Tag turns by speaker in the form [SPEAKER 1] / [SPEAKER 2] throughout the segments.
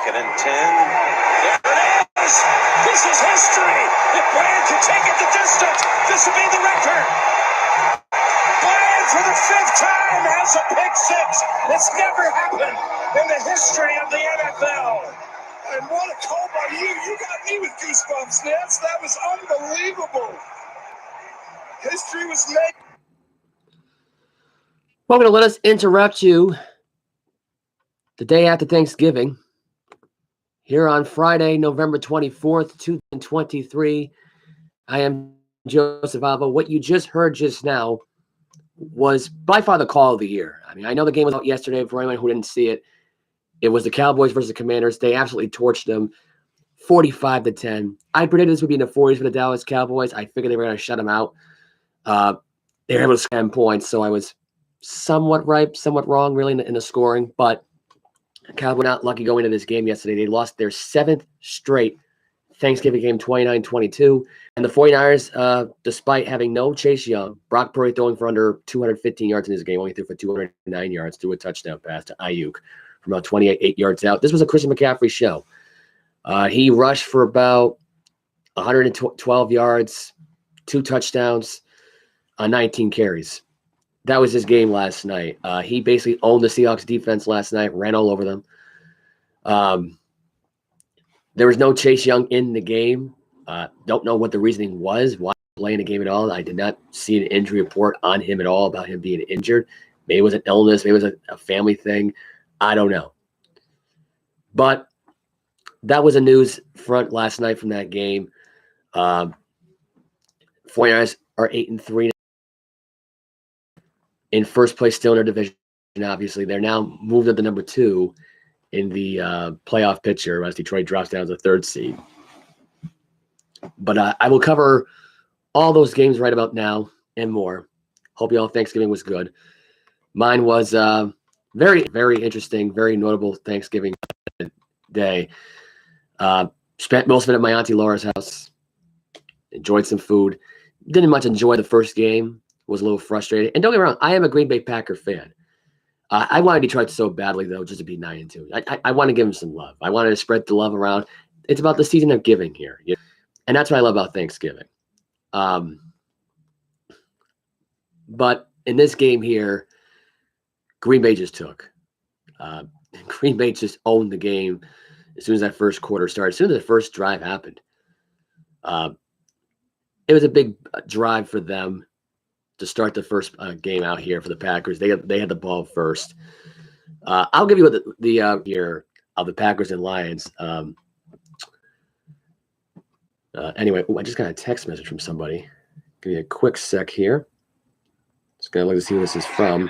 [SPEAKER 1] 2nd and 10. There it is! This is history! If Bryant can take it the distance, this will be the record! Bryant, for the 5th time, has a pick six! It's never happened in the history of the NFL!
[SPEAKER 2] And what a call by you! You got me with goosebumps, Nance! That was unbelievable! History was made.
[SPEAKER 3] Welcome to Let Us Interrupt You the day after Thanksgiving. Here on Friday, November 24th, 2023. I am Joseph Alva. What you just heard just now was by far the call of the year. I mean, I know the game was out yesterday. For anyone who didn't see it, it was the Cowboys versus the Commanders. They absolutely torched them 45-10. I predicted this would be in the 40s for the Dallas Cowboys. I figured they were going to shut them out. They were able to score 10 points, so I was somewhat right, somewhat wrong, really, in the scoring. But Cowboys were not lucky going into this game yesterday. They lost their 7th straight Thanksgiving game, 29-22. And the 49ers, despite having no Chase Young, Brock Purdy throwing for under 215 yards in this game, only threw for 209 yards, threw a touchdown pass to Ayuk from about 28 yards out. This was a Christian McCaffrey show. He rushed for about 112 yards, 2 touchdowns, 19 carries. That was his game last night. He basically owned the Seahawks defense last night, ran all over them. There was no Chase Young in the game. Don't know what the reasoning was, why he playing the game at all. I did not see an injury report on him at all about him being injured. Maybe it was an illness. Maybe it was a family thing. I don't know. But that was a news front last night from that game. 49ers are 8-3 in first place, still in their division. Obviously, they're now moved up to number 2 in the playoff picture as Detroit drops down to the 3rd seed. But I will cover all those games right about now and more. Hope y'all Thanksgiving was good. Mine was very, very interesting, very notable Thanksgiving day. Spent most of it at my Auntie Laura's house. Enjoyed some food. Didn't much enjoy the first game. Was a little frustrated. And don't get me wrong, I am a Green Bay Packer fan. I wanted Detroit so badly, though, just to be 9-2. I want to give them some love. I wanted to spread the love around. It's about the season of giving here. And that's what I love about Thanksgiving. But in this game here, Green Bay just took. Green Bay just owned the game as soon as that first quarter started, as soon as the first drive happened. It was a big drive for them to start the first game out here for the Packers. They had the ball first. I'll give you what the here of the Packers and Lions. Anyway, I just got a text message from somebody. Give me a quick sec here. Just gonna look to see who this is from.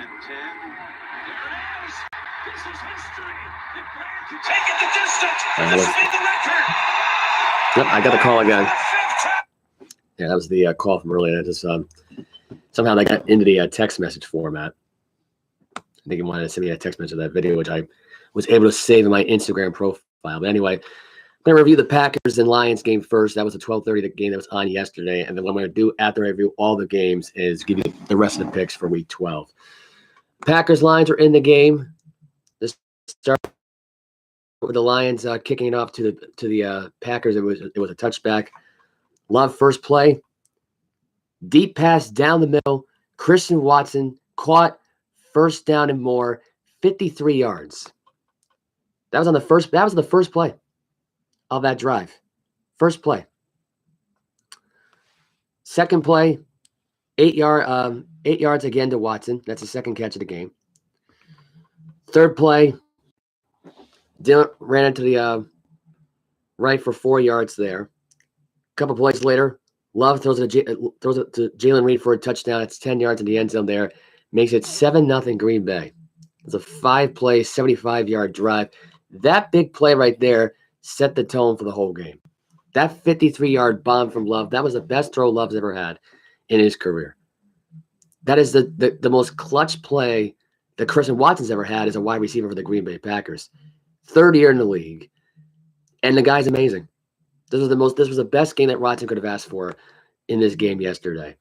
[SPEAKER 3] Yep, I got the call again. Yeah, that was the call from earlier. That just somehow they got into the text message format. I think he wanted to send me a text message of that video, which I was able to save in my Instagram profile. But anyway, I'm going to review the Packers and Lions game first. That was a 12:30 game that was on yesterday. And then what I'm going to do after I review all the games is give you the rest of the picks for Week 12. Packers, Lions are in the game. This start with the Lions kicking it off to the Packers. It was a touchback. Love first play. Deep pass down the middle. Christian Watson caught, first down and more, 53 yards. That was the first play of that drive. First play. Second play, 8 yards again to Watson. That's the second catch of the game. Third play, Dylan ran into the right for 4 yards there. A couple plays later, Love throws it to Jalen Reed for a touchdown. It's 10 yards in the end zone there. Makes it 7-0 Green Bay. It's a 5-play, 75-yard drive. That big play right there set the tone for the whole game. That 53-yard bomb from Love, that was the best throw Love's ever had in his career. That is the most clutch play that Christian Watson's ever had as a wide receiver for the Green Bay Packers. 3rd year in the league. And the guy's amazing. This was the best game that Watson could have asked for in this game yesterday.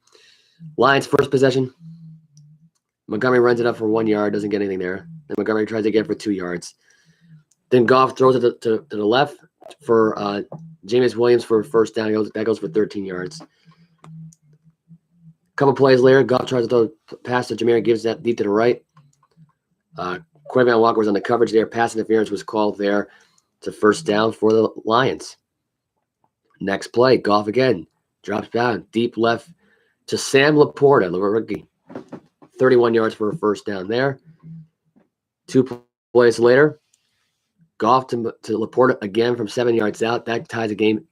[SPEAKER 3] Lions first possession. Montgomery runs it up for 1 yard, doesn't get anything there. Then Montgomery tries to get it for 2 yards. Then Goff throws it to the left for Jameis Williams for a first down. That goes for 13 yards. A couple plays later, Goff tries to throw a pass to Jameer, gives that deep to the right. Quentin Walker was on the coverage there. Pass interference was called there. It's a first down for the Lions. Next play, Goff again drops down deep left to Sam Laporta, the rookie. 31 yards for a first down there. 2 plays later, Goff to Laporta again from 7 yards out. That ties the game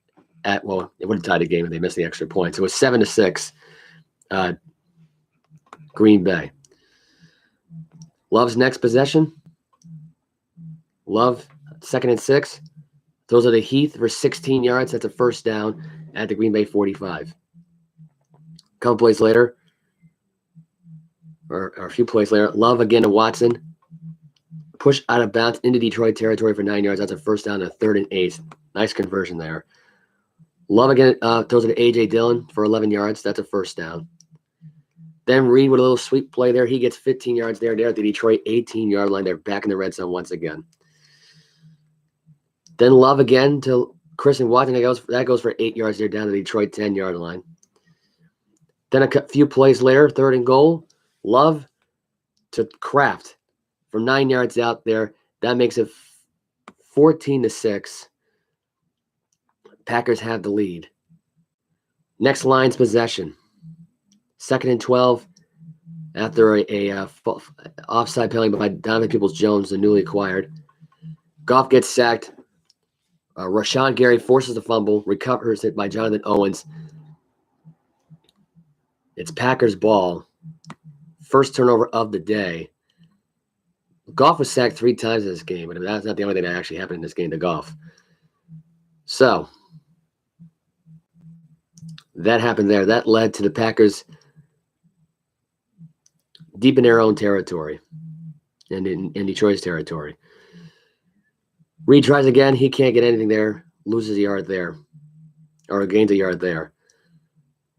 [SPEAKER 3] it would have tied the game if they missed the extra points. It was 7-6. Green Bay. Love's next possession. Love, 2nd and 6. Those are the Heath for 16 yards. That's a first down at the Green Bay 45. A couple plays later, or a few plays later, Love again to Watson. Push out of bounds into Detroit territory for 9 yards. That's a first down, a 3rd and 8. Nice conversion there. Love again throws it to A.J. Dillon for 11 yards. That's a first down. Then Reed with a little sweep play there. He gets 15 yards there at the Detroit 18-yard line. They're back in the red zone once again. Then Love again to Christian Watson. That goes for 8 yards there down to the Detroit 10-yard line. Then a few plays later, 3rd and goal. Love to Kraft from 9 yards out there. That makes it 14-6. Packers have the lead. Next Lions possession. 2nd and 12 after a offside penalty by Donovan Peoples-Jones, the newly acquired. Goff gets sacked. Rashawn Gary forces the fumble, recovers it by Jonathan Owens. It's Packers ball. First turnover of the day. Goff was sacked 3 times in this game, but that's not the only thing that actually happened in this game to Goff. So that happened there. That led to the Packers deep in their own territory and in Detroit's territory. Reed tries again. He can't get anything there. Loses a yard there. Or gains a yard there.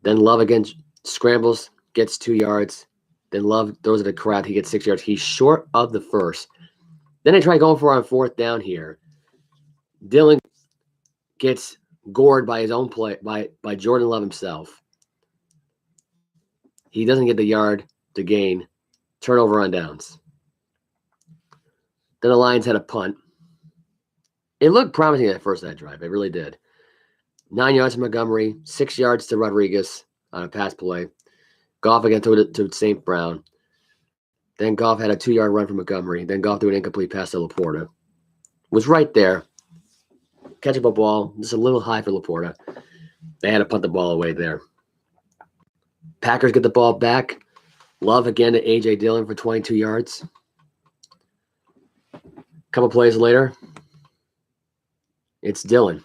[SPEAKER 3] Then Love again scrambles, gets 2 yards. Then Love throws it to Kraft. He gets 6 yards. He's short of the first. Then they try going for it on 4th down here. Dillon gets gored by his own play, by Jordan Love himself. He doesn't get the yard to gain. Turnover on downs. Then the Lions had a punt. It looked promising at first, that drive. It really did. 9 yards to Montgomery, 6 yards to Rodriguez on a pass play. Goff again threw it to St. Brown. Then Goff had a 2-yard run from Montgomery. Then Goff threw an incomplete pass to Laporta. Was right there. Catchable ball, just a little high for Laporta. They had to punt the ball away there. Packers get the ball back. Love again to A.J. Dillon for 22 yards. A couple plays later, it's Dillon.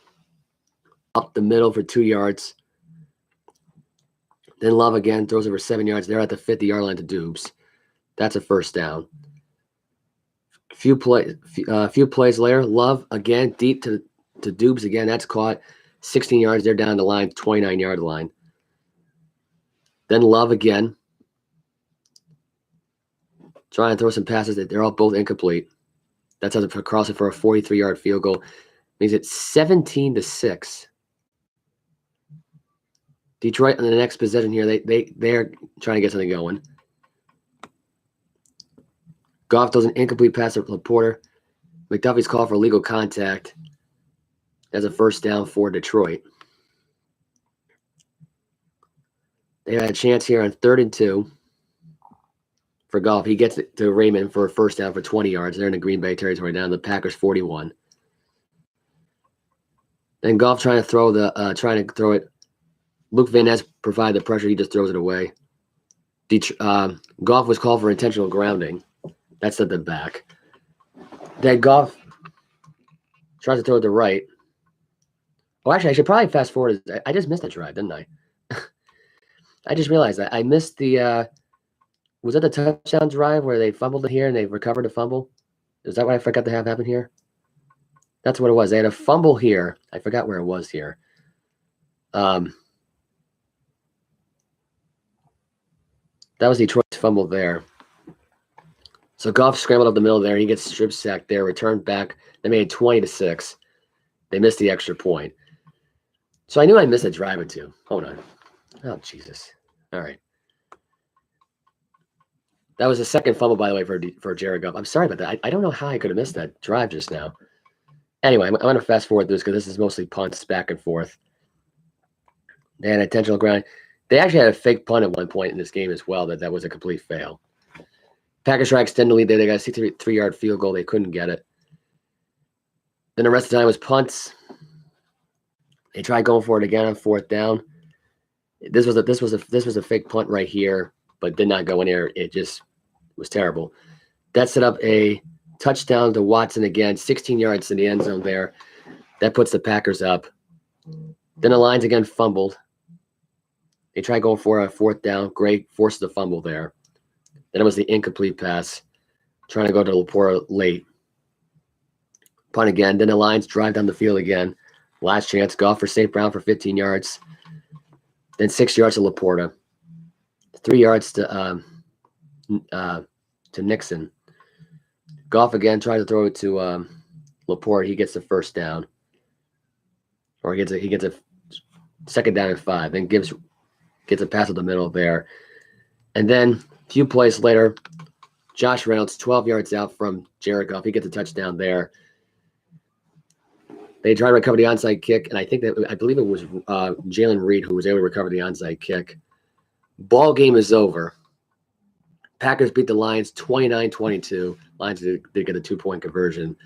[SPEAKER 3] Up the middle for 2 yards. Then Love again throws it for 7 yards. They're at the 50-yard line to Dubes. That's a first down. Few plays later, Love again deep to Dubes again. That's caught. 16 yards. They're down the line, 29-yard line. Then Love again. Trying to throw some passes that they're all both incomplete. That's how they cross it for a 43-yard field goal. Makes it 17-6. Detroit on the next possession here, they're trying to get something going. Goff throws an incomplete pass to Laporta. McDuffie's called for legal contact as a first down for Detroit. They had a chance here on 3rd and 2 for Goff. He gets it to Raymond for a first down for 20 yards. They're in the Green Bay territory down to the Packers 41. Then Goff trying to throw it. Luke Van Ness provided the pressure. He just throws it away. Goff was called for intentional grounding. That's at the back. Then Goff tries to throw it to right. Oh, actually, I should probably fast forward. I just missed that drive, didn't I? I just realized I missed the was that the touchdown drive where they fumbled it here and they recovered the fumble? Is that what I forgot to have happen here? That's what it was. They had a fumble here. I forgot where it was here. That was Detroit's fumble there. So Goff scrambled up the middle there. He gets strip sacked there, returned back. They made it 20-6. They missed the extra point. So I knew I missed a drive or two. Hold on. Oh, Jesus. All right. That was the second fumble, by the way, for Jared Goff. I'm sorry about that. I don't know how I could have missed that drive just now. Anyway, I'm going to fast forward this because this is mostly punts back and forth. They had intentional ground. They actually had a fake punt at one point in this game as well. That was a complete fail. Packers try to extend the lead there. They got a 63-yard field goal. They couldn't get it. Then the rest of the time was punts. They tried going for it again on fourth down. This was a fake punt right here, but did not go in there. It just was terrible. That set up a touchdown to Watson again, 16 yards in the end zone there. That puts the Packers up. Then the Lions again fumbled. They tried going for a fourth down. Gray forces the fumble there. Then it was the incomplete pass, trying to go to Laporta late. Punt again. Then the Lions drive down the field again. Last chance. Goff for St. Brown for 15 yards. Then 6 yards to Laporta. 3 yards to Nixon. Goff again tried to throw it to Laporta. He gets the first down. Or he gets a second down and 5. Then gets a pass up the middle there. And then a few plays later, Josh Reynolds, 12 yards out from Jared Goff. He gets a touchdown there. They tried to recover the onside kick, and I believe it was Jalen Reed who was able to recover the onside kick. Ball game is over. Packers beat the Lions 29-22. Lions did get a 2-point conversion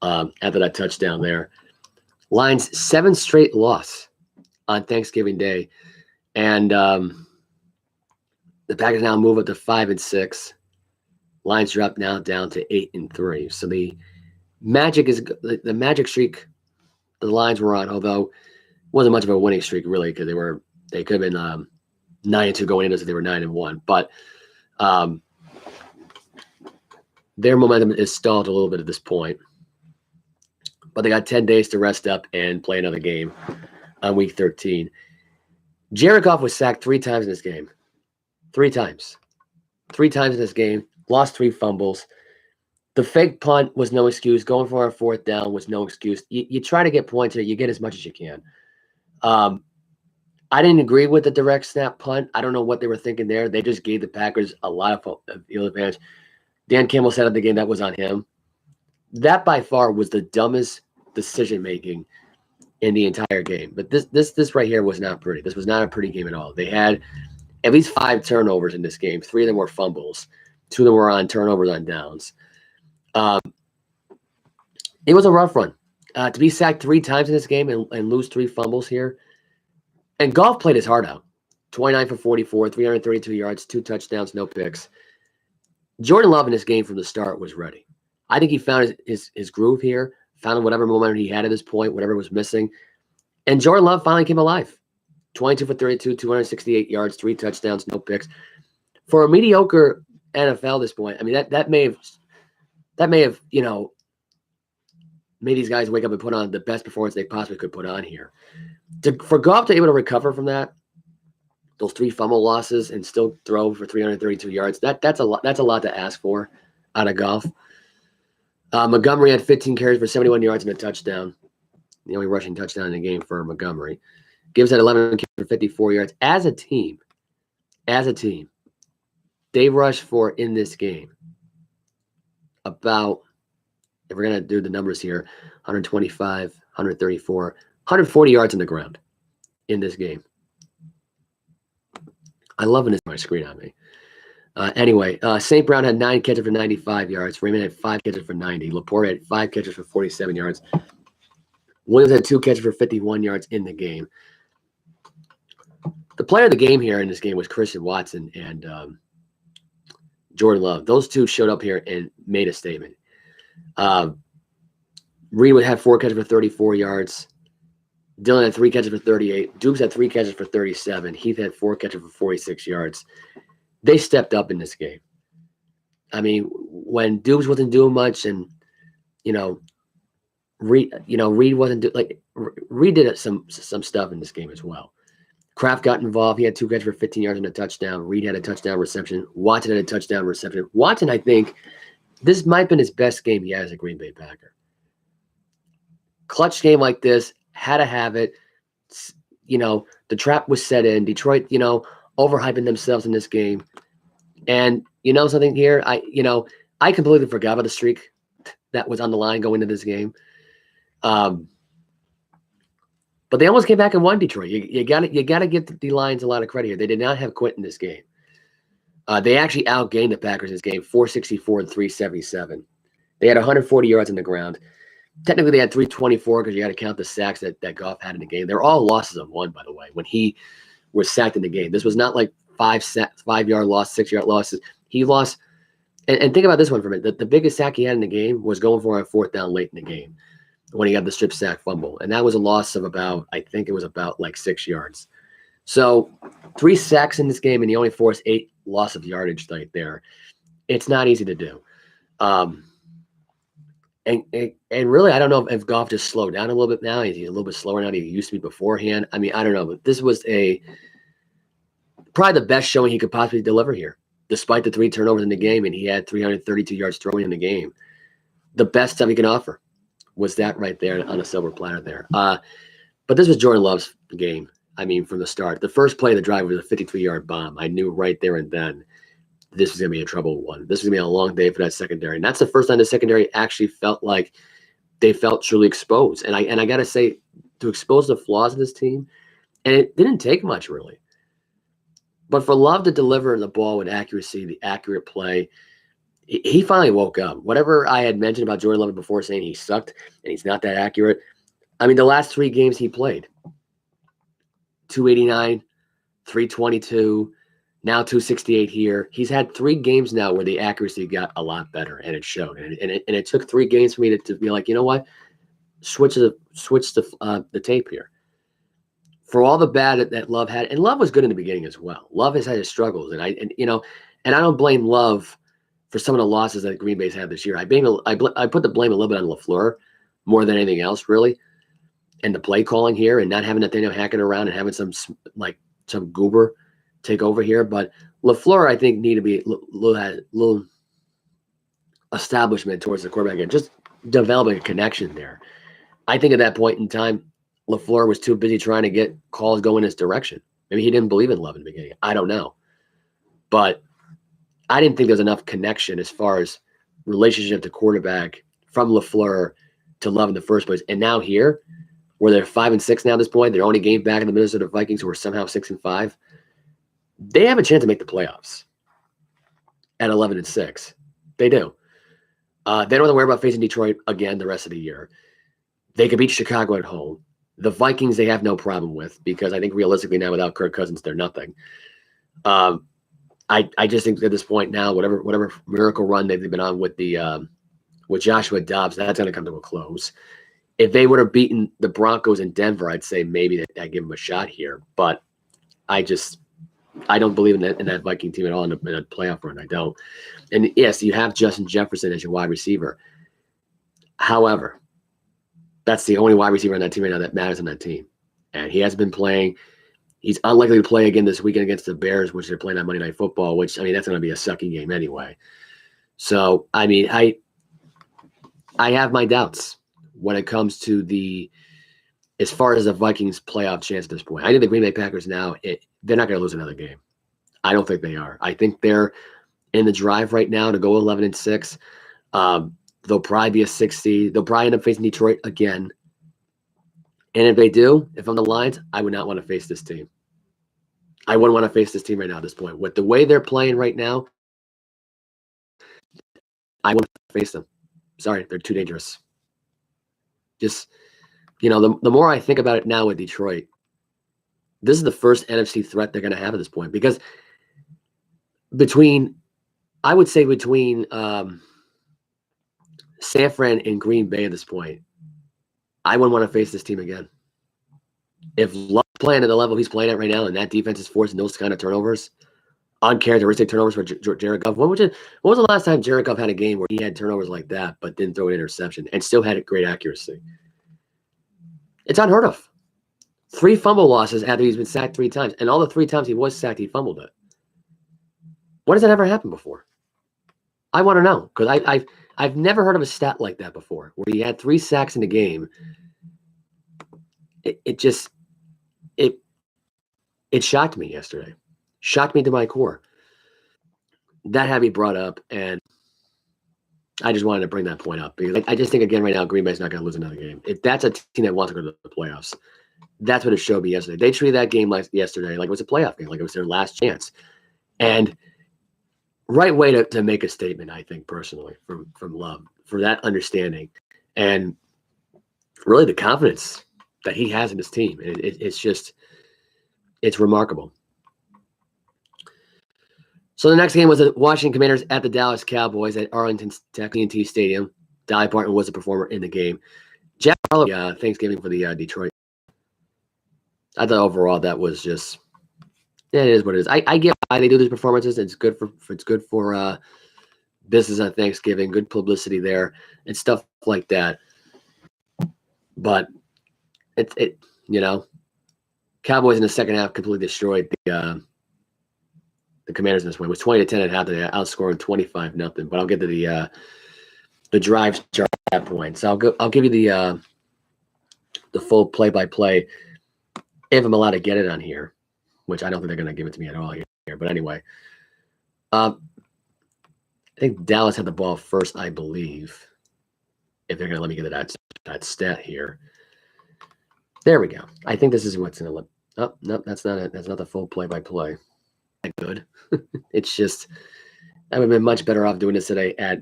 [SPEAKER 3] after that touchdown there. Lions 7th straight loss on Thanksgiving Day, and the Packers now move up to 5-6. Lions drop now down to 8-3. So the magic streak the Lions were on, although it wasn't much of a winning streak really, because they could have been 9-2 going into it, so they were 9-1. But their momentum is stalled a little bit at this point. But they got 10 days to rest up and play another game on week 13. Jared Goff was sacked 3 times in this game. 3 times. 3 times in this game. Lost 3 fumbles. The fake punt was no excuse. Going for a fourth down was no excuse. You try to get points here. You get as much as you can. I didn't agree with the direct snap punt. I don't know what they were thinking there. They just gave the Packers a lot of field advantage. Dan Campbell said at the game that was on him. That by far was the dumbest decision-making in the entire game. But this right here was not pretty. This was not a pretty game at all. They had at least 5 turnovers in this game. 3 of them were fumbles. 2 of them were on turnovers on downs. It was a rough run. To be sacked 3 times in this game and lose 3 fumbles here. And Goff played his heart out. 29 for 44, 332 yards, 2 touchdowns, no picks. Jordan Love in this game from the start was ready. I think he found his groove here, found whatever momentum he had at this point, whatever was missing. And Jordan Love finally came alive. 22 for 32, 268 yards, 3 touchdowns, no picks. For a mediocre NFL at this point, I mean, that may have, made these guys wake up and put on the best performance they possibly could put on here. For Goff to be able to recover from that, those 3 fumble losses, and still throw for 332 yards, that's a lot to ask for out of Goff. Montgomery had 15 carries for 71 yards and a touchdown. The only rushing touchdown in the game for Montgomery. Gibbs had 11 carries for 54 yards. As a team, they rushed for, in this game, about, if we're going to do the numbers here, 125, 134, 140 yards on the ground in this game. I love when this my screen on me. Anyway, St. Brown had 9 catches for 95 yards. Raymond had 5 catches for 90. Laporte had 5 catches for 47 yards. Williams had 2 catches for 51 yards in the game. The player of the game here in this game was Christian Watson and Jordan Love. Those 2 showed up here and made a statement. Reed would have 4 catches for 34 yards. Dillon had 3 catches for 38. Dukes had 3 catches for 37. Heath had 4 catches for 46 yards. They stepped up in this game. I mean, when Dukes wasn't doing much, and Reed wasn't Reed did some stuff in this game as well. Kraft got involved. He had 2 catches for 15 yards and a touchdown. Reed had a touchdown reception. Watson had a touchdown reception. Watson, I think, this might have been his best game he had as a Green Bay Packer. Clutch game like this, had to have it. The trap was set in. Detroit, overhyping themselves in this game. And something here, I completely forgot about the streak that was on the line going into this game. But they almost came back and won Detroit. You got to give the Lions a lot of credit here. They did not have Quint in this game. They actually outgained the Packers in this game, 464 and 377. They had 140 yards on the ground. Technically, they had 324 because you got to count the sacks that Goff had in the game. They're all losses of 1, by the way, when he was sacked in the game. This was not like 5-yard loss, 6-yard losses. He lost. And think about this one for a minute. The biggest sack he had in the game was going for a 4th down late in the game when he got the strip sack fumble. And that was a loss of about 6 yards. So 3 sacks in this game, and he only forced 8 loss of yardage right there. It's not easy to do. And really, I don't know if Goff just slowed down a little bit now. He's a little bit slower now than he used to be beforehand. I mean, I don't know. But this was probably the best showing he could possibly deliver here, despite the 3 turnovers in the game, and he had 332 yards throwing in the game. The best stuff he can offer was that right there on a silver platter there. But this was Jordan Love's game. I mean, from the start. The first play of the drive was a 53-yard bomb. I knew right there and then this was going to be a trouble one. This was going to be a long day for that secondary. And that's the first time the secondary actually felt like they felt truly exposed. And I got to say, to expose the flaws of this team, and it didn't take much, really. But for Love to deliver the ball with accuracy, the accurate play, he finally woke up. Whatever I had mentioned about Jordan Love before, saying he sucked and he's not that accurate, I mean, the last 3 games he played, 289, 322, now 268 here. He's had 3 games now where the accuracy got a lot better, and it showed. And it took 3 games for me to be like, you know what? Switch the tape here. For all the bad that Love had, and Love was good in the beginning as well. Love has had his struggles, and I don't blame Love for some of the losses that Green Bay's had this year. I put the blame a little bit on LaFleur more than anything else, really, and the play calling here, and not having Nathaniel Hackett around and having some goober take over here. But LaFleur, I think, need to be a little establishment towards the quarterback and just developing a connection there. I think at that point in time, LaFleur was too busy trying to get calls going his direction. Maybe he didn't believe in Love in the beginning. I don't know. But I didn't think there was enough connection as far as relationship to quarterback from LaFleur to Love in the first place. And now here, where they're 5-6 now at this point, they're only game back in the Minnesota Vikings, who are somehow 6-5. They have a chance to make the playoffs at 11-6. They do. They don't have to worry about facing Detroit again the rest of the year. They could beat Chicago at home. The Vikings, they have no problem with, because I think realistically now without Kirk Cousins, they're nothing. I just think at this point now, whatever miracle run they've been on with with Joshua Dobbs, that's going to come to a close. If they would have beaten the Broncos in Denver, I'd say maybe I'd give them a shot here. But I don't believe in that Viking team at all in a playoff run. I don't. And yes, you have Justin Jefferson as your wide receiver. However, that's the only wide receiver on that team right now that matters on that team. And he has been playing. He's unlikely to play again this weekend against the Bears, which they're playing on Monday Night Football, which, I mean, that's going to be a sucky game anyway. So, I mean, I have my doubts when it comes to as far as the Vikings playoff chance at this point. I think the Green Bay Packers now, they're not going to lose another game. I don't think they are. I think they're in the drive right now to go 11-6. They'll probably be a 6 seed. They'll probably end up facing Detroit again. And if they do, if I'm the Lions, I would not want to face this team. I wouldn't want to face this team right now at this point. With the way they're playing right now, I wouldn't face them. Sorry, they're too dangerous. Just, the more I think about it now with Detroit, this is the first NFC threat they're going to have at this point. Because between San Fran and Green Bay at this point, I wouldn't want to face this team again. If Love's playing at the level he's playing at right now, and that defense is forcing those kind of turnovers, uncharacteristic turnovers for Jared Goff. When was the last time Jared Goff had a game where he had turnovers like that, but didn't throw an interception and still had great accuracy? It's unheard of. 3 fumble losses after he's been sacked 3 times. And all the 3 times he was sacked, he fumbled it. When has that ever happened before? I want to know, because I've never heard of a stat like that before, where he had 3 sacks in a game. It shocked me yesterday. Shocked me to my core. That had me brought up, and I just wanted to bring that point up because I just think, again, right now, Green Bay's not going to lose another game. If that's a team that wants to go to the playoffs, that's what it showed me yesterday. They treated that game yesterday like it was a playoff game, like it was their last chance. And right way to make a statement, I think, personally, from Love, for that understanding and really the confidence that he has in his team. It's remarkable. So the next game was the Washington Commanders at the Dallas Cowboys at Arlington's TNT Stadium. Dolly Parton was a performer in the game. Jack Harlow, Thanksgiving for the Detroit. I thought overall that was just, it is what it is. I get why they do these performances. It's good for business on Thanksgiving, good publicity there, and stuff like that. But it Cowboys in the second half completely destroyed the Commanders in this one. It was 20-10 at half. They outscoring 25-0. But I'll get to the drive chart at that point. So I'll give you the full play-by-play if I'm allowed to get it on here, which I don't think they're going to give it to me at all here. But anyway, I think Dallas had the ball first, I believe, if they're going to let me get that stat here. There we go. I think this is what's in the – oh, no, that's not it. That's not the full play-by-play. Good. It's just I would have been much better off doing this today at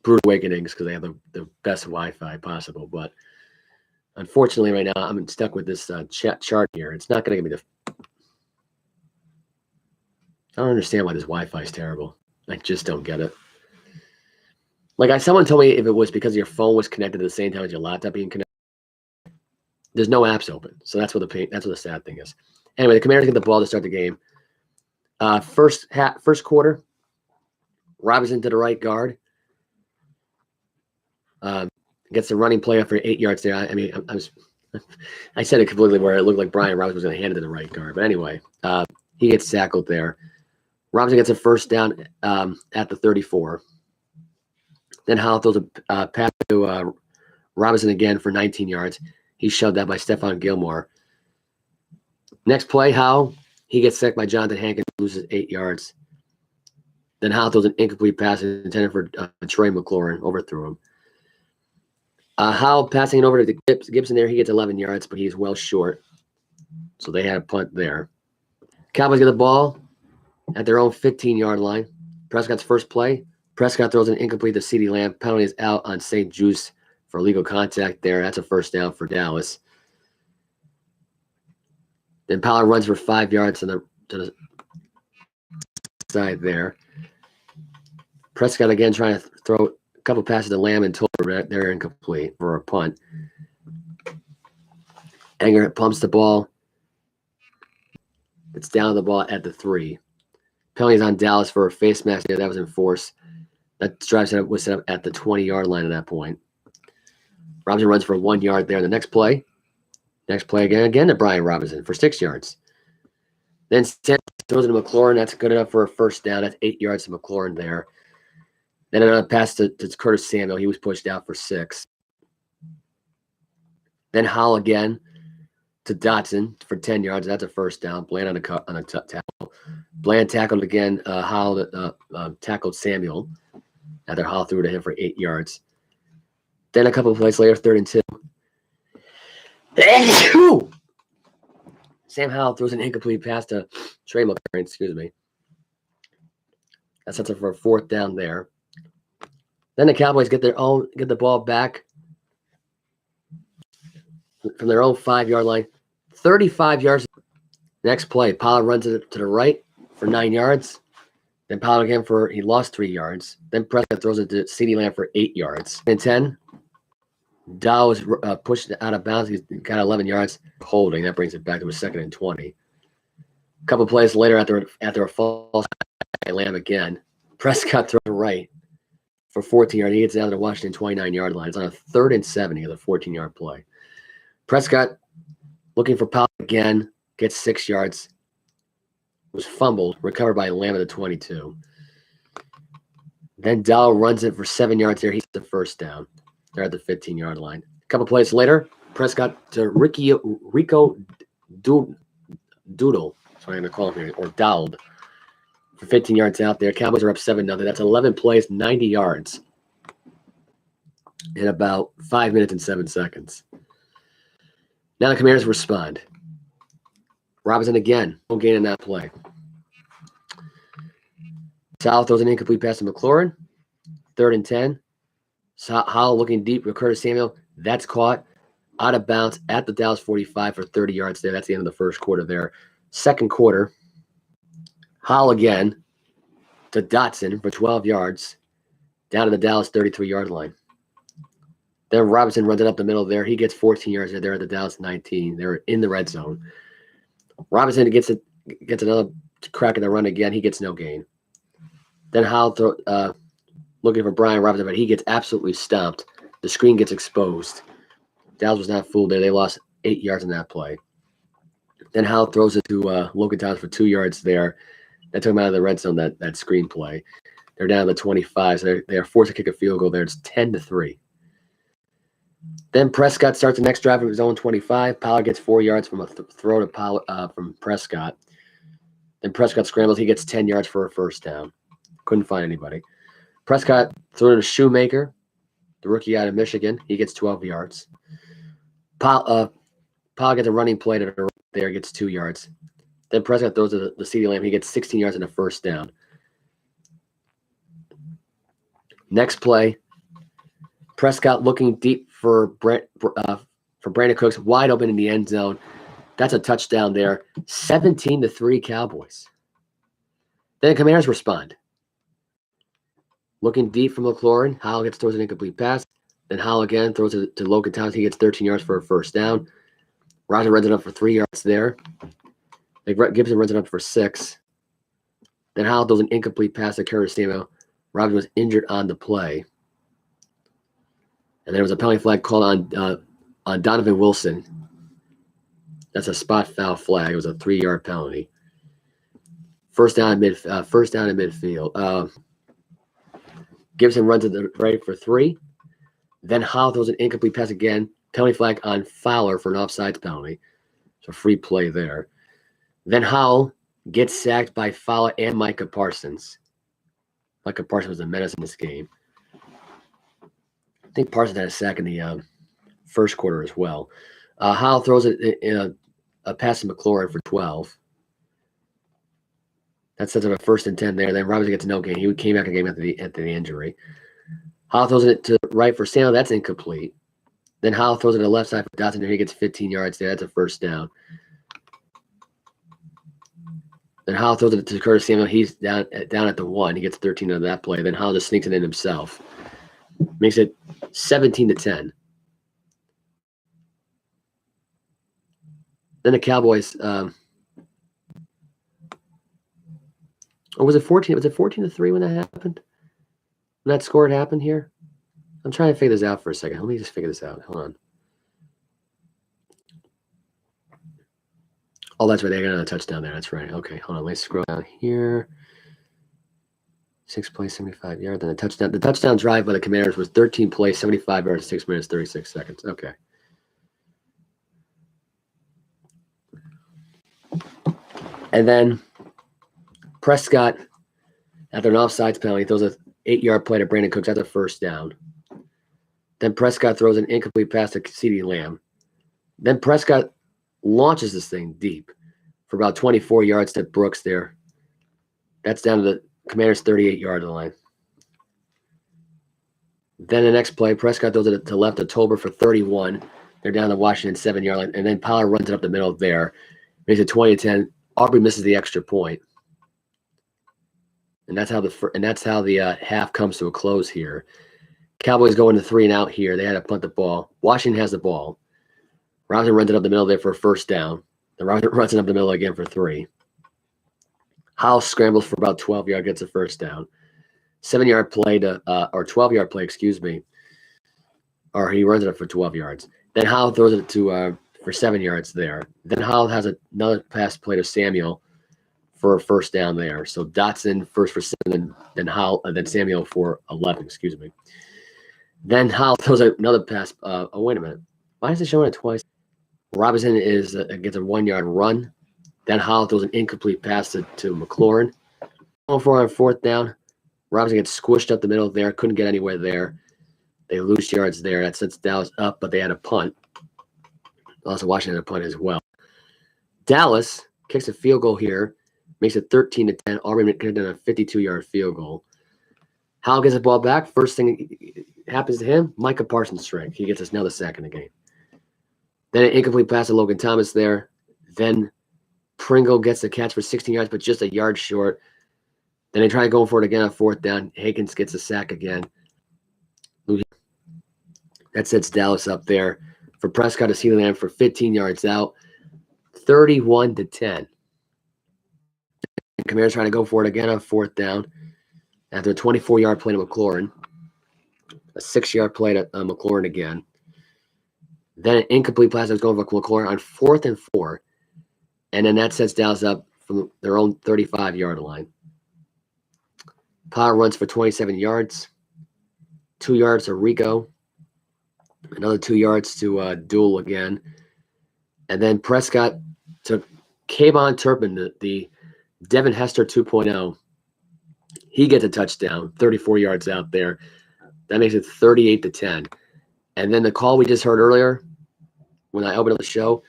[SPEAKER 3] Brute Awakenings because they have the best Wi-Fi possible. But unfortunately, right now I'm stuck with this chart here. It's not going to give me the. I don't understand why this Wi-Fi is terrible. I just don't get it. Like someone told me if it was because your phone was connected at the same time as your laptop being connected. There's no apps open, so that's what the sad thing is. Anyway, the Commanders get the ball to start the game. First quarter, Robinson to the right guard. Gets a running play up for 8 yards there. I said it completely where it looked like Brian Robinson was going to hand it to the right guard. But anyway, he gets tackled there. Robinson gets a first down at the 34. Then Howell throws a pass to Robinson again for 19 yards. He's shoved out by Stephon Gilmore. Next play, Howell. He gets sacked by Jonathan Hankins, loses 8 yards. Then Howell throws an incomplete pass intended for Trey McLaurin, overthrew him. Howell passing it over to Gibson there. He gets 11 yards, but he's well short. So they had a punt there. Cowboys get the ball at their own 15-yard line. Prescott's first play. Prescott throws an incomplete to CeeDee Lamb. Penalty is out on St. Juice for illegal contact there. That's a first down for Dallas. Then Pollard runs for 5 yards to the side there. Prescott again trying to throw a couple passes to Lamb and Tolbert. They're incomplete for a punt. Anger pumps the ball. It's down the ball at the 3. Penalties on Dallas for a face mask there. That was enforced. That drive setup was set up at the 20-yard line at that point. Robinson runs for 1 yard there in the next play. Next play again to Brian Robinson for 6 yards. Then throws to McLaurin. That's good enough for a first down. That's 8 yards to McLaurin there. Then another pass to Curtis Samuel. He was pushed out for 6. Then Howell again to Dotson for 10 yards. That's a first down. Bland on a tackle. Bland tackled again. Howell tackled Samuel. After Howell threw to him for 8 yards. Then a couple of plays later, 3rd and 2. Sam Howell throws an incomplete pass to Trey McLaurin. Excuse me. That sets up for a 4th down there. Then the Cowboys get the ball back from their own 5-yard line. 35 yards. Next play, Pollard runs it to the right for 9 yards. Then Pollard again he lost 3 yards. Then Prescott throws it to CeeDee Lamb for 8 yards. And 10. Dow was pushed out of bounds. He's got 11 yards holding. That brings it back to a 2nd and 20. A couple plays later after a false Lamb again. Prescott throws right for 14 yards. He gets down to the Washington 29-yard line. It's on a 3rd and 7. He has a 14-yard play. Prescott Looking for Powell again, gets 6 yards. Was fumbled, recovered by Lamb at the 22. Then Dow runs it for 7 yards there. He's the first down. They're at the 15-yard line. A couple plays later, Prescott to Rico Doodle. That's what I'm going to call him here, or Dowd, for 15 yards out there. Cowboys are up 7-0. That's 11 plays, 90 yards in about 5 minutes and 7 seconds. Now the Commanders respond. Robinson again, no gain in that play. Sal throws an incomplete pass to McLaurin. 3rd and 10. Howell looking deep for Curtis Samuel. That's caught out of bounds at the Dallas 45 for 30 yards there. That's the end of the first quarter there. Second quarter, Howell again to Dotson for 12 yards down to the Dallas 33-yard line. Then Robinson runs it up the middle there. He gets 14 yards there. They're at the Dallas 19. They're in the red zone. Robinson gets another crack in the run again. He gets no gain. Then Howell looking for Brian Robinson, but he gets absolutely stomped. The screen gets exposed. Dallas was not fooled there. They lost 8 yards in that play. Then Howell throws it to Logan Thomas for 2 yards there. That took him out of the red zone, that screen play. They're down to the 25, so they're forced to kick a field goal there. It's 10-3. Then Prescott starts the next drive of his own 25. Pollard gets 4 yards from a throw to from Prescott. Then Prescott scrambles. He gets 10 yards for a first down. Couldn't find anybody. Prescott threw to Shoemaker, the rookie out of Michigan. He gets 12 yards. Pollard gets a running play to the right there, gets 2 yards. Then Prescott throws to the CeeDee Lamb. He gets 16 yards and a first down. Next play, Prescott looking deep for Brandon Cooks, wide open in the end zone. That's a touchdown there. 17-3 Cowboys. Then the Commanders respond. Looking deep from McLaurin. Howell throws an incomplete pass. Then Howell again throws it to Logan Thomas. He gets 13 yards for a first down. Roger runs it up for 3 yards there. Gibson runs it up for 6. Then Howell throws an incomplete pass to Curtis Samuel. Robinson was injured on the play. And there was a penalty flag called on Donovan Wilson. That's a spot foul flag. It was a 3-yard penalty. First down in midfield. Gibson runs to the right for 3. Then Howell throws an incomplete pass again. Penalty flag on Fowler for an offsides penalty. So free play there. Then Howell gets sacked by Fowler and Micah Parsons. Micah Parsons was a menace in this game. I think Parsons had a sack in the first quarter as well. Howell throws it in a pass to McLaurin for 12. That sets up a 1st and 10 there. Then Robinson gets no gain. He came back a game after the injury. Howell throws it to right for Samuel. That's incomplete. Then Howell throws it to the left side for Dotson. He gets 15 yards there. That's a first down. Then Howell throws it to Curtis Samuel. He's down at the 1. He gets 13 out of that play. Then Howell just sneaks it in himself. Makes it 17-10. Then the Cowboys, or was it 14? Was it 14-3 when that happened? When that score had happened here? I'm trying to figure this out for a second. Let me just figure this out. Hold on. Oh, that's right. They got another touchdown there. That's right. Okay, hold on. Let's scroll down here. 6 plays, 75 yards. Then the touchdown. The touchdown drive by the Commanders was 13 plays, 75 yards, 6 minutes, 36 seconds. Okay. And then Prescott, after an offsides penalty, throws an 8-yard play to Brandon Cooks. That's a first down. Then Prescott throws an incomplete pass to CeeDee Lamb. Then Prescott launches this thing deep for about 24 yards to Brooks there. That's down to the Commanders' 38-yard line. Then the next play, Prescott throws it to left to Tolbert for 31. They're down the Washington 7-yard line. And then Pollard runs it up the middle there. Makes it 20-10. Aubrey misses the extra point. And that's how the half comes to a close here. Cowboys go into 3 and out here. They had to punt the ball. Washington has the ball. Robinson runs it up the middle there for a first down. Then Robinson runs it up the middle again for 3. Howell scrambles for about 12 yards, gets a first down. 7-yard play or 12-yard play, excuse me. Or he runs it up for 12 yards. Then Howell throws it to for 7 yards there. Then Howell has another pass play to Samuel for a first down there. So Dotson first for 7, then Howell, and then Samuel for 11. Excuse me. Then Howell throws another pass. Oh, wait a minute. Why is it showing it twice? Robinson gets a 1 yard run. Then Howell throws an incomplete pass to McLaurin. Going for on fourth down. Robinson gets squished up the middle there. Couldn't get anywhere there. They lose yards there. That sets Dallas up, but they had a punt. Also, Washington had a punt as well. Dallas kicks a field goal here. Makes it 13-10. Auburn could have done a 52-yard field goal. Howell gets the ball back. First thing happens to him, Micah Parsons strike. He gets us another sack in the game. Then an incomplete pass to Logan Thomas there. Then Pringle gets the catch for 16 yards, but just a yard short. Then they try going for it again on fourth down. Hankins gets a sack again. That sets Dallas up there for Prescott to see the land for 15 yards out. 31-10. Kamara's trying to go for it again on fourth down after a 24-yard play to McLaurin. A 6-yard play to McLaurin again. Then an incomplete pass that's going for McLaurin on 4th and 4. And then that sets Dallas up from their own 35-yard line. Power runs for 27 yards. 2 yards to Rico. Another 2 yards to Duel again. And then Prescott to Kayvon Turpin, the Devin Hester 2.0. He gets a touchdown, 34 yards out there. That makes it 38-10. And then the call we just heard earlier, when I opened up the show,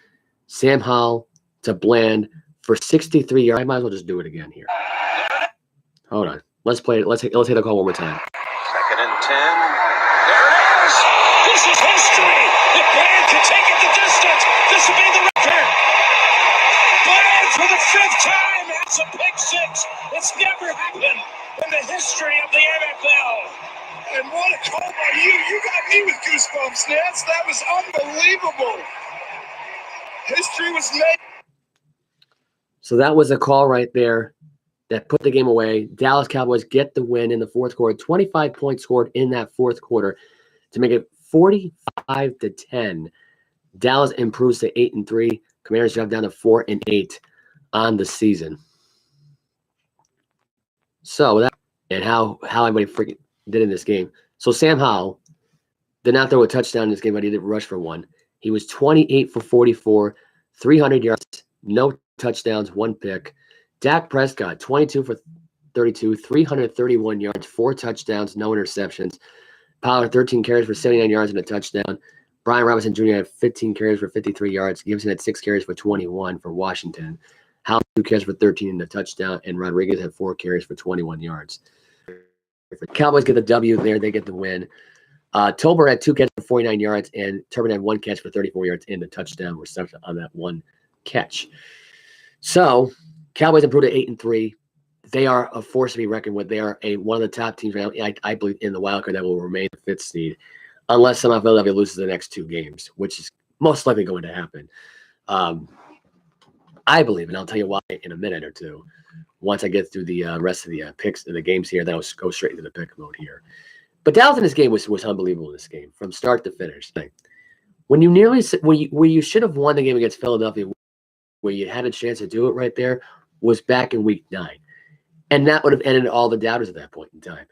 [SPEAKER 3] Sam Howell to Bland for 63 yards. I might as well just do it again here. Hold on. Let's play it. Let's hit the call one more time.
[SPEAKER 1] 2nd and 10. There it is. This is history. If Bland can take it the distance, this will be the record. Bland for the 5th time has a pick six. It's never happened in the history of the NFL.
[SPEAKER 2] And what a call by you. You got me with goosebumps, Nance. That was unbelievable. History was made.
[SPEAKER 3] So that was a call right there that put the game away. Dallas Cowboys get the win in the fourth quarter. 25 points scored in that fourth quarter to make it 45-10. Dallas improves to 8-3. Commanders drop down to 4-8 on the season. So that and how everybody freaking did in this game. So Sam Howell did not throw a touchdown in this game, but he did rush for one. He was 28 for 44, 300 yards, no touchdowns, 1 pick. Dak Prescott, 22 for 32, 331 yards, 4 touchdowns, no interceptions. Pollard, 13 carries for 79 yards and a touchdown. Brian Robinson Jr. had 15 carries for 53 yards. Gibson had 6 carries for 21 for Washington. Howell, 2 carries for 13 and a touchdown. And Rodriguez had 4 carries for 21 yards. The Cowboys get the W there. They get the win. Tolbert had 2 catches for 49 yards, and Turbin had 1 catch for 34 yards and a touchdown reception on that 1 catch. So Cowboys improved to 8-3. They are a force to be reckoned with. They are one of the top teams right now, I believe, in the wild card that will remain the 5th seed, unless somehow Philadelphia loses the next 2 games, which is most likely going to happen. I believe, and I'll tell you why in a minute or two, once I get through the rest of the picks of the games here, then I'll go straight into the pick mode here. But Dallas in this game was unbelievable in this game from start to finish. When you where you should have won the game against Philadelphia, where you had a chance to do it right there, was back in week 9. And that would have ended all the doubters at that point in time.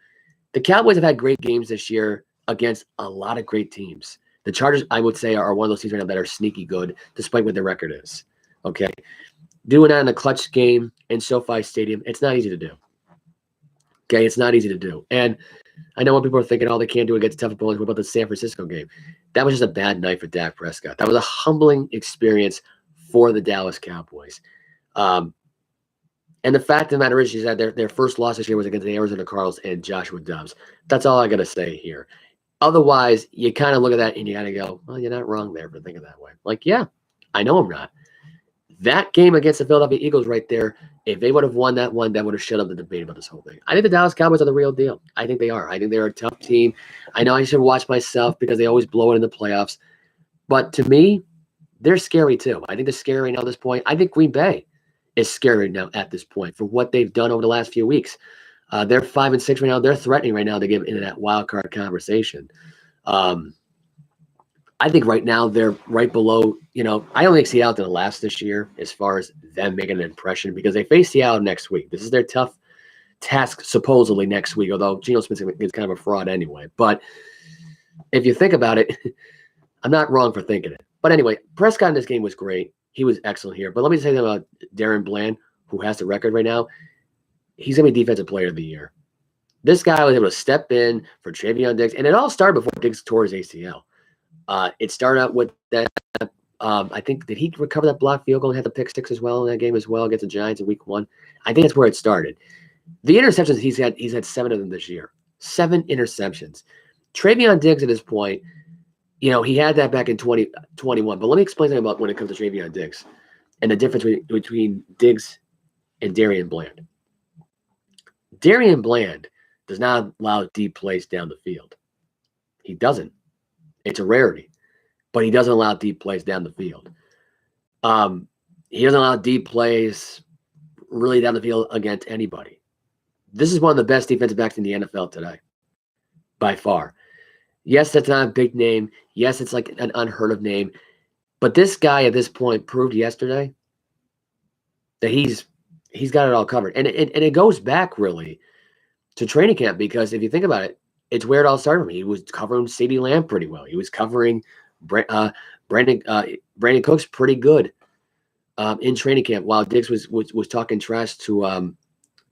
[SPEAKER 3] The Cowboys have had great games this year against a lot of great teams. The Chargers, I would say, are one of those teams right now that are sneaky good, despite what their record is. Okay? Doing that in a clutch game in SoFi Stadium, it's not easy to do. Okay? It's not easy to do. And I know what people are thinking, oh, they can't do it against tough opponents. What about the San Francisco game? That was just a bad night for Dak Prescott. That was a humbling experience for the Dallas Cowboys. And the fact of the matter is that their first loss this year was against the Arizona Cardinals and Joshua Dobbs. That's all I got to say here. Otherwise, you kind of look at that and you got to go, well, you're not wrong there for thinking that way. Like, yeah, I know I'm not. That game against the Philadelphia Eagles right there, if they would have won that one, that would have shut up the debate about this whole thing. I think the Dallas Cowboys are the real deal. I think they are. I think they're a tough team. I know I should watch myself because they always blow it in the playoffs. But to me, they're scary too. I think they're scary now at this point. I think Green Bay is scary now at this point for what they've done over the last few weeks. They're 5-6 right now. They're threatening right now to get into that wild card conversation. I think right now they're right below, I don't think Seattle going to last this year as far as them making an impression because they face Seattle next week. This is their tough task supposedly next week, although Geno Smith is kind of a fraud anyway. But if you think about it, I'm not wrong for thinking it. But anyway, Prescott in this game was great. He was excellent here. But let me say something about Darrion Bland, who has the record right now. He's going to be Defensive Player of the Year. This guy was able to step in for Travion Diggs, and it all started before Diggs tore his ACL. It started out with that. I think, did he recover that blocked field goal and had the pick six as well in that game as well against the Giants in week 1? I think that's where it started. The interceptions, he's had 7 of them this year. 7 interceptions. Travion Diggs at this point, he had that back in 2021. But let me explain something about when it comes to Travion Diggs and the difference between Diggs and Darrion Bland. Darrion Bland does not allow deep plays down the field. He doesn't. It's a rarity. But he doesn't allow deep plays down the field. He doesn't allow deep plays really down the field against anybody. This is one of the best defensive backs in the NFL today, by far. Yes, that's not a big name. Yes, it's like an unheard of name. But this guy at this point proved yesterday that he's got it all covered. And it goes back really to training camp because if you think about it, it's where it all started from. He was covering CeeDee Lamb pretty well. He was covering Brandon Cooks pretty good in training camp while Diggs was talking trash to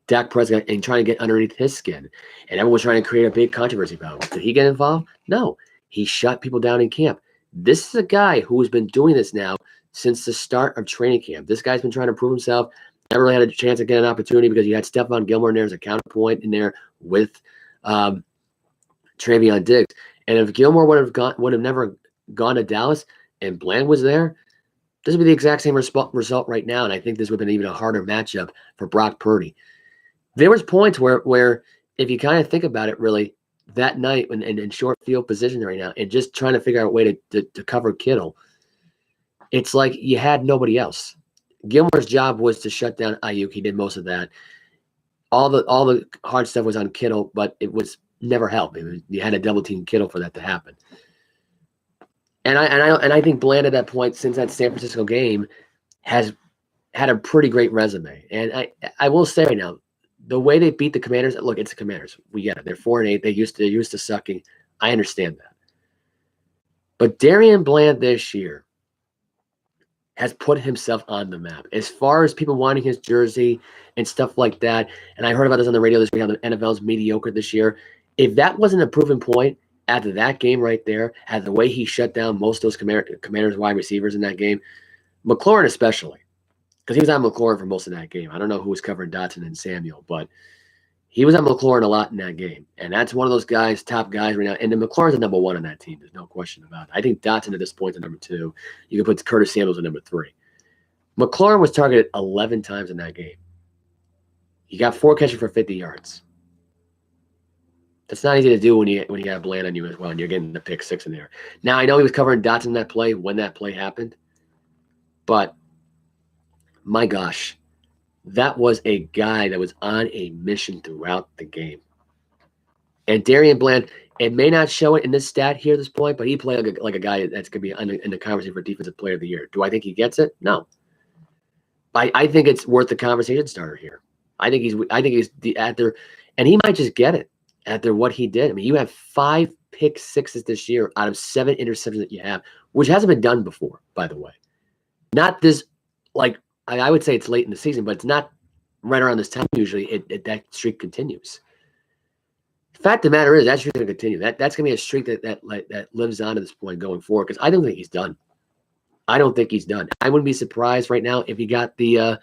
[SPEAKER 3] Dak Prescott and trying to get underneath his skin. And everyone was trying to create a big controversy about him. Did he get involved? No. He shut people down in camp. This is a guy who has been doing this now since the start of training camp. This guy's been trying to prove himself. Never really had a chance to get an opportunity because you had Stephon Gilmore in there as a counterpoint in there with Travion Diggs. And if Gilmore would have never gone to Dallas and Bland was there, this would be the exact same result right now. And I think this would have been even a harder matchup for Brock Purdy. There was points where if you kind of think about it, really, that night and in short field position right now and just trying to figure out a way to cover Kittle, it's like you had nobody else. Gilmore's job was to shut down Ayuk. He did most of that. All the hard stuff was on Kittle, but it was never helped. You had to double team Kittle for that to happen. And I think Bland at that point, since that San Francisco game, has had a pretty great resume. And I will say right now, the way they beat the Commanders, look, it's the Commanders. We get it. They're 4-8. They're used to sucking. I understand that. But Darrion Bland this year has put himself on the map. As far as people wanting his jersey and stuff like that, and I heard about this on the radio this week, how the NFL's mediocre this year. If that wasn't a proven point after that game right there, at the way he shut down most of those Commanders wide receivers in that game, McLaurin especially, because he was on McLaurin for most of that game. I don't know who was covering Dotson and Samuel, but he was on McLaurin a lot in that game. And that's one of those guys, top guys right now. And then McLaurin's the number 1 on that team. There's no question about it. I think Dotson at this point is number 2. You can put Curtis Samuels at number 3. McLaurin was targeted 11 times in that game. He got 4 catches for 50 yards. That's not easy to do when you got a Bland on you as well, and you're getting the pick 6 in there. Now, I know he was covering Dotson in that play when that play happened, but my gosh, that was a guy that was on a mission throughout the game. And Darrion Bland, it may not show it in this stat here at this point, but he played like a guy that's going to be in the conversation for Defensive Player of the Year. Do I think he gets it? No. I think it's worth the conversation starter here. I think he's after, and he might just get it after what he did. I mean, you have 5 pick sixes this year out of 7 interceptions that you have, which hasn't been done before, by the way. Not this, like, I would say it's late in the season, but it's not right around this time usually. That streak continues. The fact of the matter is that streak's going to continue. That's going to be a streak that lives on to this point going forward because I don't think he's done. I don't think he's done. I wouldn't be surprised right now if he got a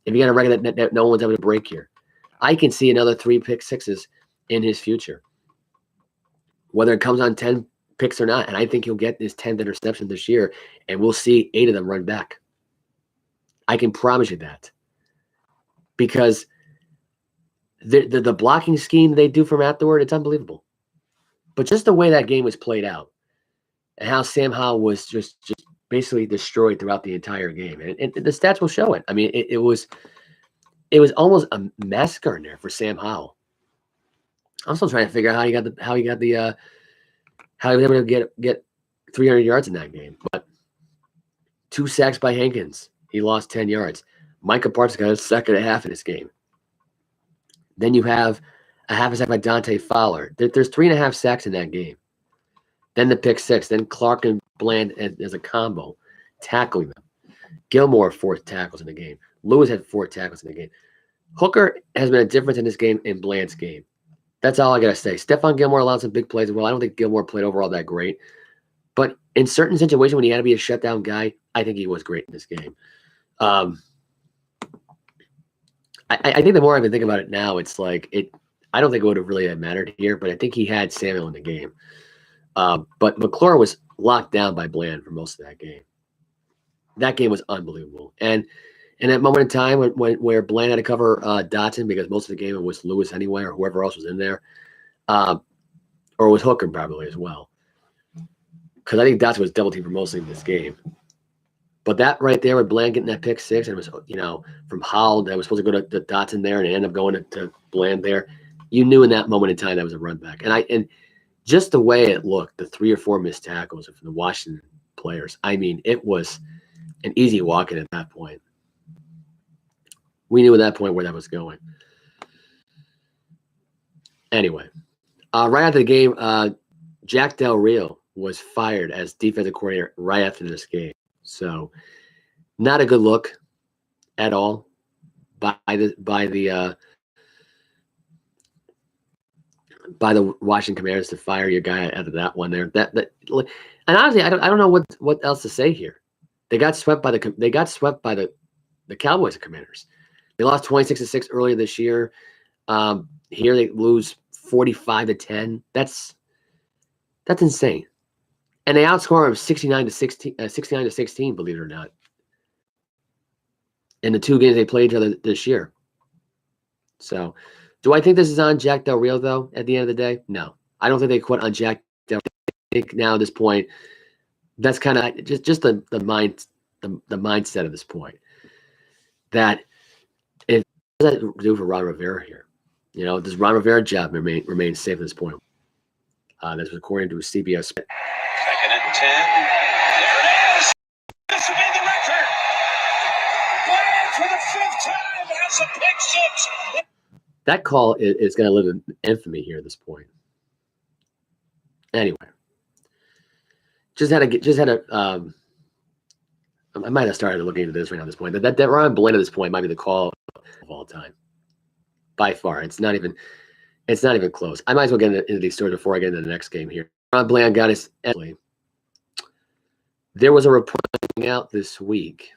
[SPEAKER 3] record that no one's able to break here. I can see another 3 pick sixes in his future, whether it comes on 10 picks or not. And I think he'll get his 10th interception this year, and we'll see 8 of them run back. I can promise you that. Because the blocking scheme they do from afterward, it's unbelievable. But just the way that game was played out and how Sam Howell was just basically destroyed throughout the entire game. And the stats will show it. I mean, it was almost a massacre in there for Sam Howell. I'm still trying to figure out how he was able to get 300 yards in that game, but 2 sacks by Hankins. He lost 10 yards. Micah Parsons got a sack and a half in this game. Then you have a half a sack by Dante Fowler. There's 3.5 sacks in that game. Then the pick 6. Then Clark and Bland as a combo, tackling them. Gilmore 4 tackles in the game. Lewis had 4 tackles in the game. Hooker has been a difference in this game and Bland's game. That's all I got to say. Stephon Gilmore allowed some big plays as well. I don't think Gilmore played overall that great. But in certain situations when he had to be a shutdown guy, I think he was great in this game. I think the more I've been thinking about it now, it's like I don't think it would have really mattered here, but I think he had Samuel in the game. But McLaurin was locked down by Bland for most of that game. That game was unbelievable. And in that moment in time where Bland had to cover Dotson because most of the game it was Lewis anyway or whoever else was in there, or it was Hooker probably as well. Because I think Dotson was double teamed for mostly in this game. But that right there with Bland getting that pick 6, and it was, from Howell that was supposed to go to Dotson there and it ended up going to Bland there. You knew in that moment in time that was a run back. And just the way it looked, the 3 or 4 missed tackles from the Washington players, I mean, it was an easy walk-in at that point. We knew at that point where that was going. Anyway, right after the game, Jack Del Rio was fired as defensive coordinator right after this game. So, not a good look at all by the Washington Commanders to fire your guy out of that one there. And honestly, I don't know what else to say here. They got swept by the Cowboys and Commanders. They lost 26-6 earlier this year. Here they lose 45-10. That's insane. And they outscore them 69-16, believe it or not. In the 2 games they played each other this year. So, do I think this is on Jack Del Rio, though, at the end of the day? No. I don't think they quit on Jack Del Rio. I think now at this point, that's kind of just the mindset at this point. That what does that do for Ron Rivera here? Does Ron Rivera's job remain safe at this point? That's according to CBS.
[SPEAKER 1] 2nd and 10. There it is. This will be the record. Bland for the 5th time has a pick 6.
[SPEAKER 3] That call is going to live in infamy here at this point. Anyway, I might have started looking into this right now at this point. That Ron Bland at this point might be the call of all time, by far. It's not even close. I might as well get into these stories before I get into the next game here. Ron Bland got his. There was a report coming out this week.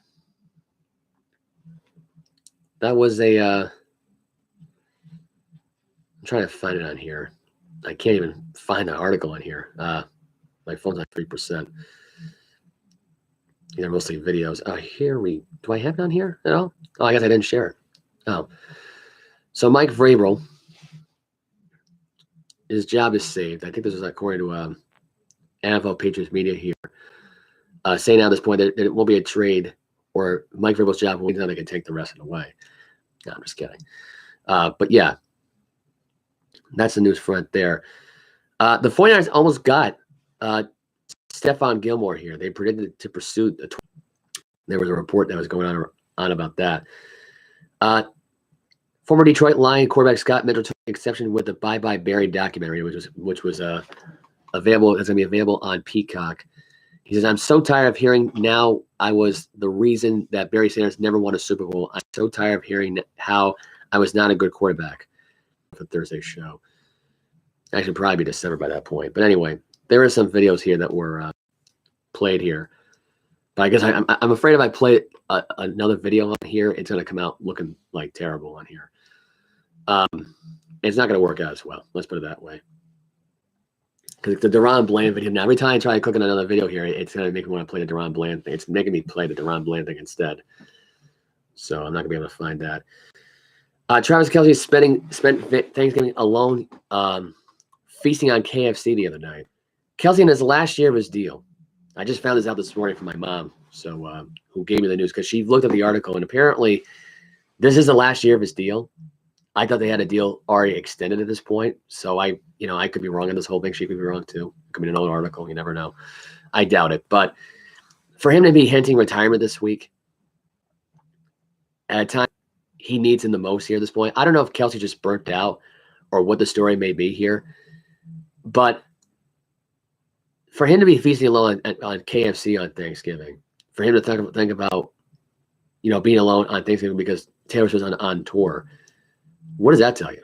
[SPEAKER 3] That was I'm trying to find it on here. I can't even find the article on here. My phone's at 3%. These are mostly videos. Do I have it on here at all? Oh, I guess I didn't share it. Oh. So Mike Vrabel, his job is saved. I think this is according to NFL Patriots Media here. Saying now at this point that it won't be a trade or Mike Vrabel's job will be until they can take the rest of it away. No, I'm just kidding. But yeah, that's the news front there. The 49ers almost got Stephon Gilmore here. They predicted to pursue there was a report that was going on about that. Former Detroit Lion quarterback Scott Mitchell took exception with the Bye Bye Barry documentary, which was available. It's going to be available on Peacock. He says, "I'm so tired of hearing now I was the reason that Barry Sanders never won a Super Bowl. I'm so tired of hearing how I was not a good quarterback." For Thursday's show. Actually, probably be December by that point. But anyway, there are some videos here that were played here. But I guess I'm afraid if I play another video on here, it's going to come out looking like terrible on here. It's not going to work out as well. Let's put it that way. Because the Darrion Bland video, now every time I try to click on another video here, it's going to make me want to play the Darrion Bland thing. It's making me play the Darrion Bland thing instead. So I'm not going to be able to find that. Travis Kelce spent Thanksgiving alone, feasting on KFC the other night. Kelce in his last year of his deal. I just found this out this morning from my mom, who gave me the news because she looked at the article and apparently this is the last year of his deal. I thought they had a deal already extended at this point. So I could be wrong on this whole thing. She could be wrong too. It could be another article. You never know. I doubt it. But for him to be hinting retirement this week, at a time he needs him the most here at this point. I don't know if Kelsey just burnt out or what the story may be here. But for him to be feasting alone on KFC on Thanksgiving, for him to think about, being alone on Thanksgiving because Taylor Swift's on tour, what does that tell you?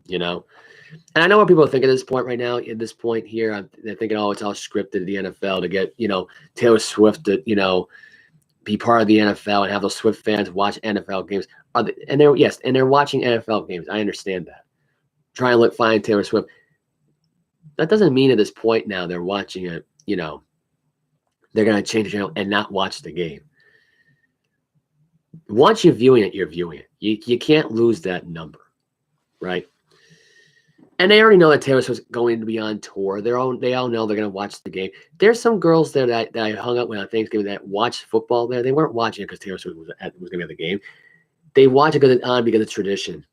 [SPEAKER 3] And I know what people think at this point right now, at this point here, they're thinking, oh, it's all scripted, the NFL, to get, Taylor Swift to, be part of the NFL and have those Swift fans watch NFL games. And they're watching NFL games. I understand that. Try and find Taylor Swift. That doesn't mean at this point now they're watching it, they're going to change the channel and not watch the game. Once you're viewing it, you're viewing it. You can't lose that number, right? And they already know that Taylor Swift's going to be on tour. They all know they're going to watch the game. There's some girls there that I hung out with on Thanksgiving that watched football there. They weren't watching it because Taylor Swift was going to be at the game. They watch it because it's on, because it's tradition.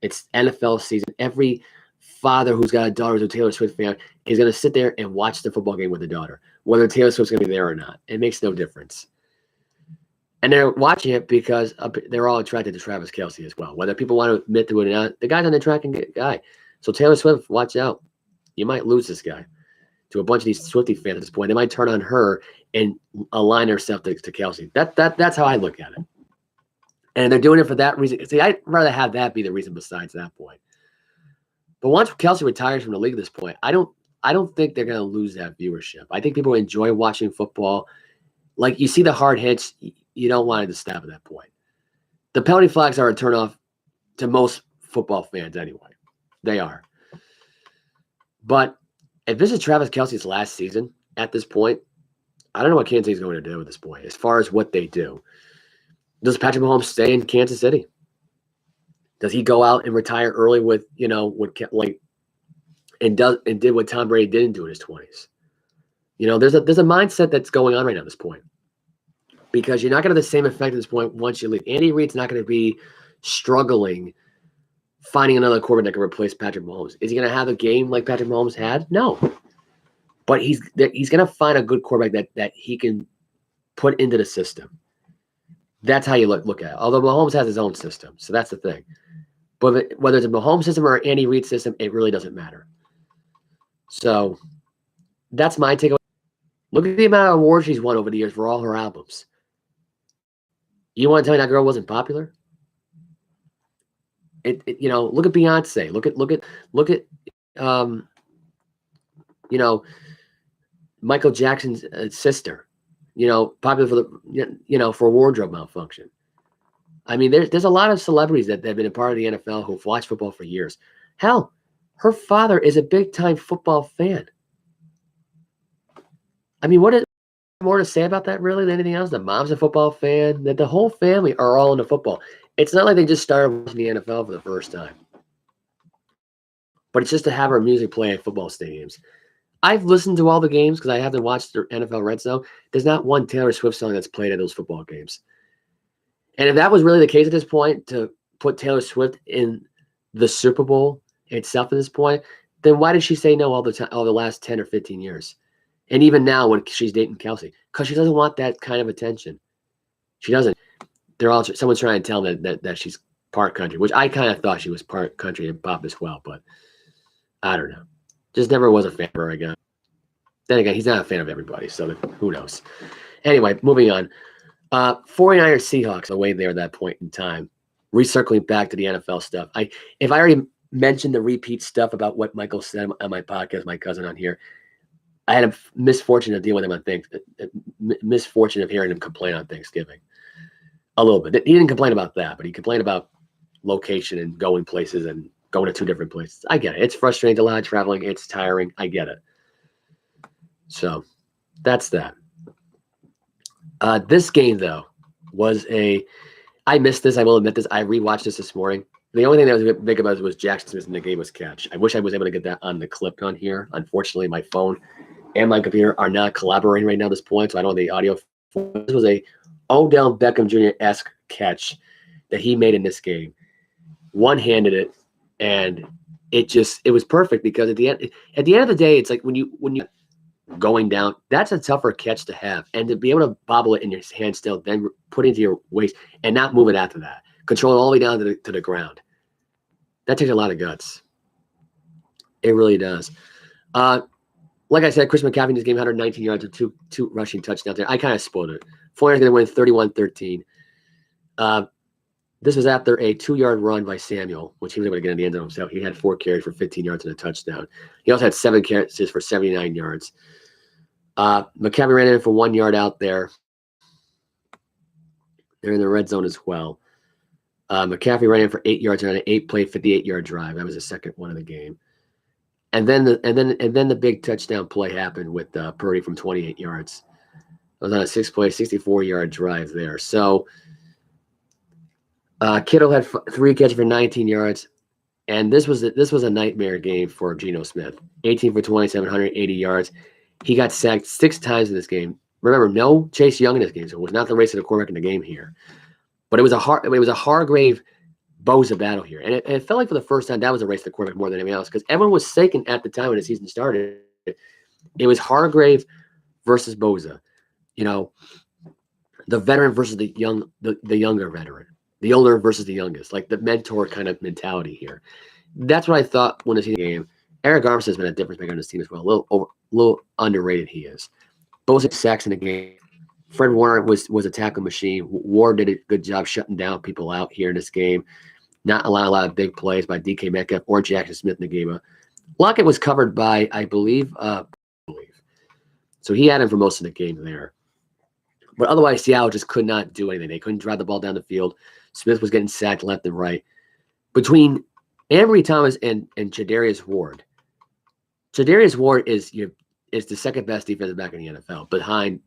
[SPEAKER 3] It's NFL season. Every father who's got a daughter who's a Taylor Swift fan is going to sit there and watch the football game with the daughter, whether Taylor Swift's going to be there or not. It makes no difference. And they're watching it because they're all attracted to Travis Kelce as well. Whether people want to admit to it or not, the guy's an attracting guy. So Taylor Swift, watch out. You might lose this guy to a bunch of these Swiftie fans at this point. They might turn on her and align herself to Kelce. That's how I look at it. And they're doing it for that reason. See, I'd rather have that be the reason besides that point. But once Kelce retires from the league at this point, I don't think they're going to lose that viewership. I think people enjoy watching football. Like, you see the hard hits, you don't want it to stop at that point. The penalty flags are a turnoff to most football fans anyway. They are. But if this is Travis Kelce's last season at this point, I don't know what Kansas City's going to do at this point as far as what they do. Does Patrick Mahomes stay in Kansas City? Does he go out and retire early with, did what Tom Brady didn't do in his 20s? There's a mindset that's going on right now at this point, because you're not going to have the same effect at this point once you leave. Andy Reid's not going to be struggling finding another quarterback that can replace Patrick Mahomes. Is he going to have a game like Patrick Mahomes had? No. But he's going to find a good quarterback that he can put into the system. That's how you look at it. Although Mahomes has his own system, so that's the thing. But whether it's a Mahomes system or Andy Reid system, it really doesn't matter. So that's my takeaway. Look at the amount of awards she's won over the years for all her albums. You want to tell me that girl wasn't popular? Look at Beyonce. Look at Michael Jackson's sister. Popular for for wardrobe malfunction. I mean, there's a lot of celebrities that have been a part of the NFL who've watched football for years. Hell, her father is a big-time football fan. I mean, what is more to say about that really than anything else? The mom's a football fan. That the whole family are all into football. It's not like they just started watching the NFL for the first time. But it's just to have her music play at football stadiums. I've listened to all the games because I haven't watched the NFL Red Zone. There's not one Taylor Swift song that's played at those football games. And if that was really the case at this point, to put Taylor Swift in the Super Bowl itself at this point, then why did she say no all the last 10 or 15 years? And even now when she's dating Kelce, because she doesn't want that kind of attention. She doesn't. Someone's trying to tell them that she's part country, which I kind of thought she was part country and pop as well, but I don't know. Just never was a fan of her, I guess. Then again, he's not a fan of everybody, so who knows. Anyway, moving on. 49ers Seahawks away there at that point in time. Recircling back to the NFL stuff. If I already mentioned the repeat stuff about what Michael said on my podcast, my cousin on here, I had a misfortune of dealing with him on misfortune of hearing him complain on Thanksgiving. A little bit. He didn't complain about that, but he complained about location and going places and going to two different places. I get it. It's frustrating, a lot of traveling. It's tiring. I get it. So that's that. This game, though, I missed this. I will admit this. I rewatched this morning. The only thing that was big about it was Jackson Smith Nnagewa's catch. I wish I was able to get that on the clip on here. Unfortunately, my phone and my computer are not collaborating right now at this point, so I don't have the audio. This was a Odell Beckham Jr.-esque catch that he made in this game. one-handed it, and it was perfect because at the end of the day, it's like when you going down, that's a tougher catch to have, and to be able to bobble it in your hand still, then put it into your waist and not move it after that, control it all the way down to the ground. That takes a lot of guts. It really does. Like I said, Chris McCaffrey in this game, 119 yards and two rushing touchdowns there. I kind of spoiled it. 49ers going to win 31-13. This was after a 2-yard run by Samuel, which he was able to get in the end zone himself. He had 4 carries for 15 yards and a touchdown. He also had 7 catches for 79 yards. McCaffrey ran in for 1 yard out there. They're in the red zone as well. McCaffrey ran in for 8 yards on an 8-play, 58-yard drive. That was the second one of the game. And then the big touchdown play happened with Purdy from 28 yards. It was on a 6-play, 64-yard drive there. So Kittle had 3 catches for 19 yards, and this was a nightmare game for Geno Smith. 18 for 27, 180 yards. He got sacked 6 times in this game. Remember, no Chase Young in this game, so it was not the race of the quarterback in the game here. But it was a Hargrave Bosa battle here, and it felt like for the first time that was a race of the quarterback more than anything else, because everyone was thinking at the time when the season started, it was Hargrave versus Bosa. You know, the veteran versus the younger veteran, the older versus the youngest, like the mentor kind of mentality here. That's what I thought when the season game. Eric Armstead has been a difference maker on this team as well. A little underrated he is. Bosa sacks in the game. Fred Warner was a tackle machine. Ward did a good job shutting down people out here in this game. Not allowing a lot of big plays by DK Metcalf or Jackson Smith-Njigba. Lockett was covered by, I believe. So he had him for most of the game there. But otherwise, Seattle just could not do anything. They couldn't drive the ball down the field. Smith was getting sacked left and right. Between Ambry Thomas and Jadarius Ward. Jadarius Ward is the second best defensive back in the NFL, behind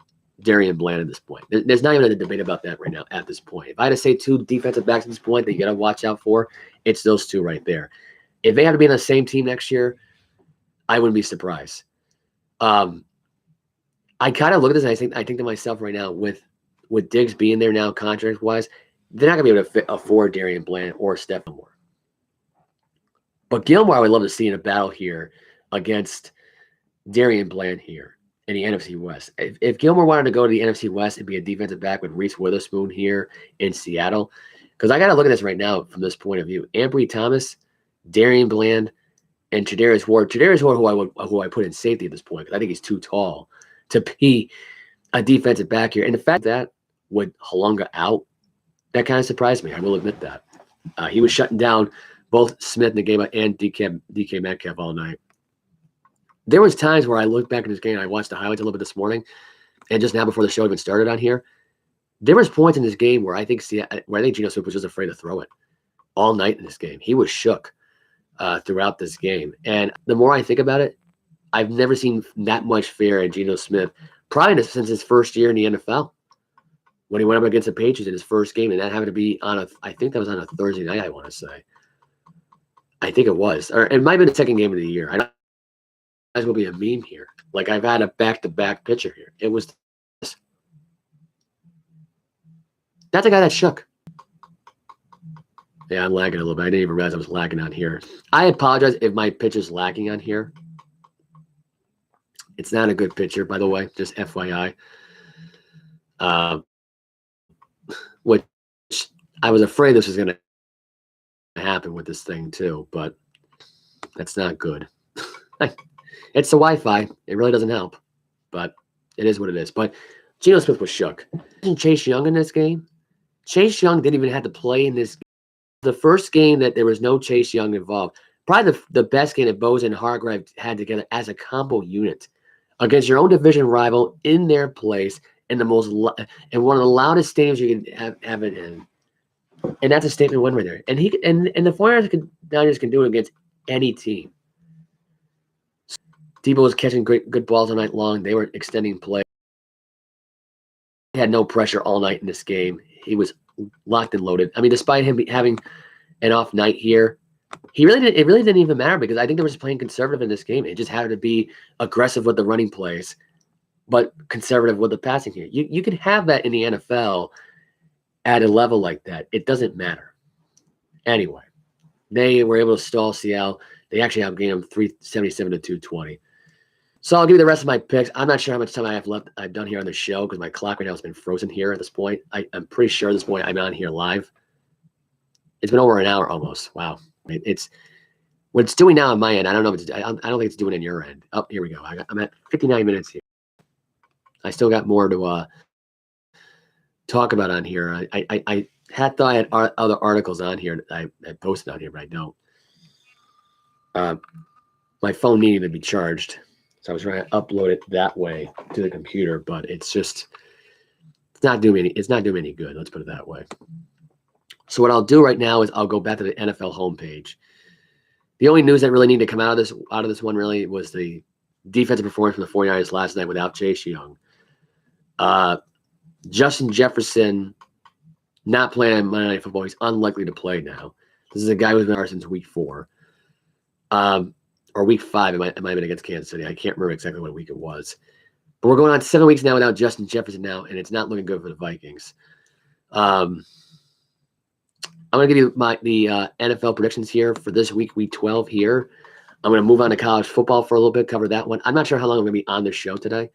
[SPEAKER 3] Darrion Bland at this point. There's not even a debate about that right now at this point. If I had to say 2 defensive backs at this point that you got to watch out for, it's those 2 right there. If they have to be on the same team next year, I wouldn't be surprised. I kind of look at this and I think to myself right now, with Diggs being there now contract-wise, they're not going to be able to afford Darrion Bland or Stephon Moore. But Gilmore, I would love to see in a battle here against Darrion Bland here in the NFC West. If Gilmore wanted to go to the NFC West and be a defensive back with Reese Witherspoon here in Seattle, because I got to look at this right now from this point of view. Ambry Thomas, Darrion Bland, and Jadarius Ward. Jadarius Ward, who I put in safety at this point, because I think he's too tall to be a defensive back here. And the fact that with Halunga out, that kind of surprised me. I will admit that. He was shutting down both Smith-Njigba and DK Metcalf all night. There was times where I looked back at this game, and I watched the highlights a little bit this morning, and just now before the show even started on here, there was points in this game where I think Geno Smith was just afraid to throw it all night in this game. He was shook throughout this game. And the more I think about it, I've never seen that much fear in Geno Smith, probably since his first year in the NFL, when he went up against the Patriots in his first game, and that happened to be I think that was on a Thursday night, I want to say. I think it was. Or it might have been the second game of the year. I don't might as well be a meme here. Like, I've had a back-to-back picture here. It was this. That's a guy that shook. Yeah, I'm lagging a little bit. I didn't even realize I was lagging on here. I apologize if my picture's lagging on here. It's not a good picture, by the way, just FYI. Which I was afraid this was going to happen with this thing too, but that's not good. It's the Wi-Fi. It really doesn't help, but it is what it is. But Geno Smith was shook. Isn't Chase Young in this game? Chase Young didn't even have to play in this game. The first game that there was no Chase Young involved. Probably the best game that Bosa and Hargrave had together as a combo unit against your own division rival in their place in one of the loudest stadiums you can have it in. And that's a statement win right there. And the 49ers can do it against any team. Debo was catching good balls all night long. They were extending play. He had no pressure all night in this game. He was locked and loaded. I mean, despite him having an off night here, it really didn't even matter, because I think they were just playing conservative in this game. It just had to be aggressive with the running plays, but conservative with the passing here. You can have that in the NFL at a level like that. It doesn't matter. Anyway, They were able to stall Seattle. They actually outgained them 377 to 220. So I'll give you the rest of my picks. I'm not sure how much time I have left. I've done here on the show because my clock right now has been frozen here at this point. I'm pretty sure at this point I'm on here live. It's been over an hour almost. Wow. It's what it's doing now on my end. I don't know if it's, I don't think it's doing it on your end. Oh, here we go. I'm at 59 minutes here. I still got more to talk about on here. I had thought I had other articles on here that I posted on here, but I don't. My phone needed to be charged, so I was trying to upload it that way to the computer, but it's not doing me any good. Let's put it that way. So what I'll do right now is I'll go back to the NFL homepage. The only news that really needed to come out of this one really was the defensive performance from the 49ers last night without Chase Young. Justin Jefferson not playing on Monday Night Football. He's unlikely to play now. This is a guy who's been out since week 4. Or week 5. It might have been against Kansas City. I can't remember exactly what week it was. But we're going on 7 weeks now without Justin Jefferson now, and it's not looking good for the Vikings. I'm going to give you the NFL predictions here for this week 12 here. I'm going to move on to college football for a little bit, cover that one. I'm not sure how long I'm going to be on this show today.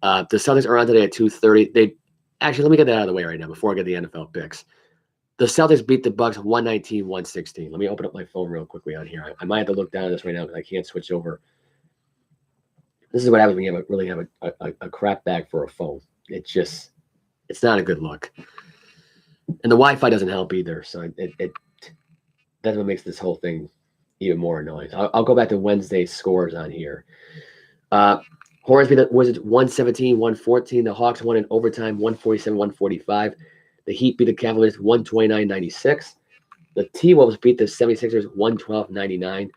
[SPEAKER 3] The Celtics are on today at 2:30. Actually, let me get that out of the way right now before I get the NFL picks. The Celtics beat the Bucks 119-116. Let me open up my phone real quickly on here. I might have to look down at this right now because I can't switch over. This is what happens when you really have a crap bag for a phone. It's not a good look. And the Wi-Fi doesn't help either, so that's what makes this whole thing even more annoying. I'll go back to Wednesday's scores on here. Hornets beat the Wizards 117-114. The Hawks won in overtime 147-145. The Heat beat the Cavaliers 129-96. The T-Wolves beat the 76ers 112-99.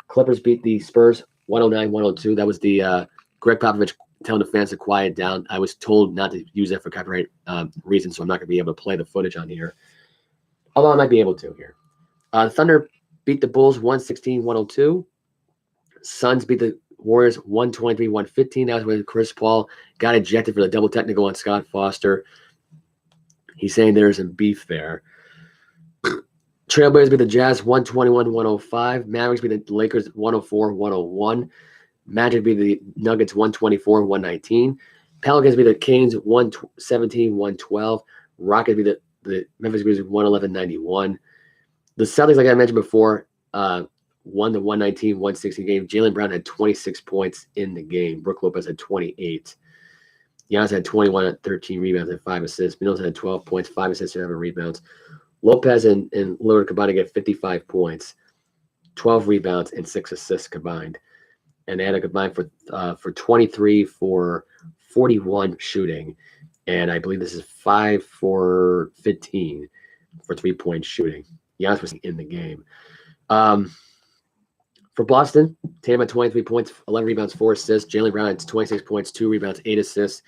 [SPEAKER 3] Clippers beat the Spurs 109-102. That was the Greg Popovich telling the fans to quiet down. I was told not to use that for copyright reasons, so I'm not going to be able to play the footage on here. Although I might be able to here. Thunder beat the Bulls 116-102. Suns beat the Warriors 123-115. That was when Chris Paul got ejected for the double technical on Scott Foster. He's saying there's some beef there. Trailblazers beat the Jazz 121-105. Mavericks beat the Lakers 104-101. Magic beat the Nuggets 124-119. Pelicans beat the Kings 117-112. Rockets beat the Memphis Grizzlies 111-91. The Celtics, like I mentioned before, won the 119-116 game. Jaylen Brown had 26 points in the game. Brook Lopez had 28. Giannis had 21 at 13 rebounds and 5 assists. Middleton had 12 points, 5 assists, 7 rebounds. Lopez and Lillard combined to get 55 points, 12 rebounds, and 6 assists combined. And they had a combined for 23 for 41 shooting. And I believe this is 5 for 15 for 3-point shooting. Giannis was in the game. For Boston, Tatum had 23 points, 11 rebounds, 4 assists. Jaylen Brown had 26 points, 2 rebounds, 8 assists.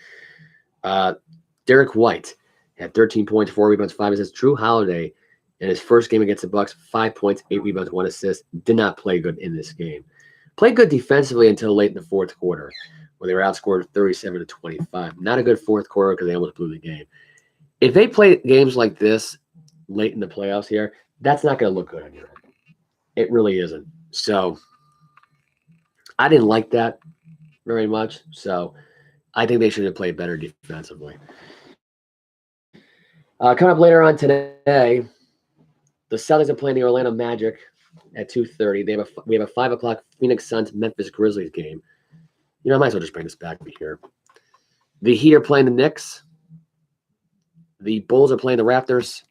[SPEAKER 3] Derek White had 13 points, 4 rebounds, 5 assists. Drew Holiday, in his first game against the Bucks, 5 points, 8 rebounds, 1 assist. Did not play good in this game. Played good defensively until late in the fourth quarter, where they were outscored 37-25. Not a good fourth quarter because they almost blew the game. If they play games like this late in the playoffs here, that's not going to look good on your end. It really isn't. So I didn't like that very much. So I think they should have played better defensively. Coming up later on today, the Celtics are playing the Orlando Magic at 2:30. We have a 5 o'clock Phoenix Suns Memphis Grizzlies game. You know, I might as well just bring this back here. The Heat are playing the Knicks. The Bulls are playing the Raptors.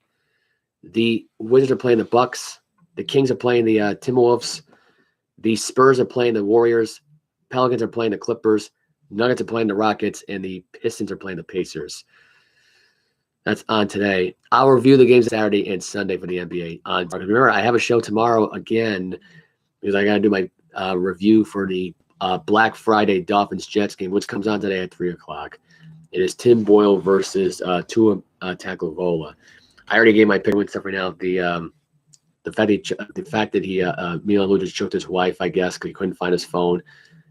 [SPEAKER 3] The Wizards are playing the Bucks. The Kings are playing the Timberwolves. The Spurs are playing the Warriors. Pelicans are playing the Clippers. Nuggets are playing the Rockets. And the Pistons are playing the Pacers. That's on today. I'll review the games Saturday and Sunday for the NBA. Remember, I have a show tomorrow again because I got to do my review for the Black Friday Dolphins-Jets game, which comes on today at 3 o'clock. It is Tim Boyle versus Tua Tagovailoa. I already gave my pick and stuff right now. The fact that he Milan Lucic choked his wife, I guess, because he couldn't find his phone,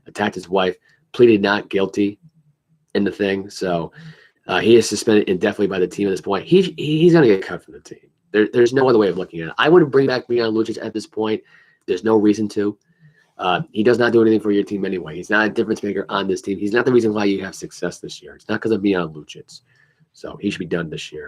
[SPEAKER 3] attacked his wife, pleaded not guilty in the thing. So he is suspended indefinitely by the team at this point. He's going to get cut from the team. There's no other way of looking at it. I wouldn't bring back Milan Lucic at this point. There's no reason to. He does not do anything for your team anyway. He's not a difference maker on this team. He's not the reason why you have success this year. It's not because of Milan Lucic. So he should be done this year.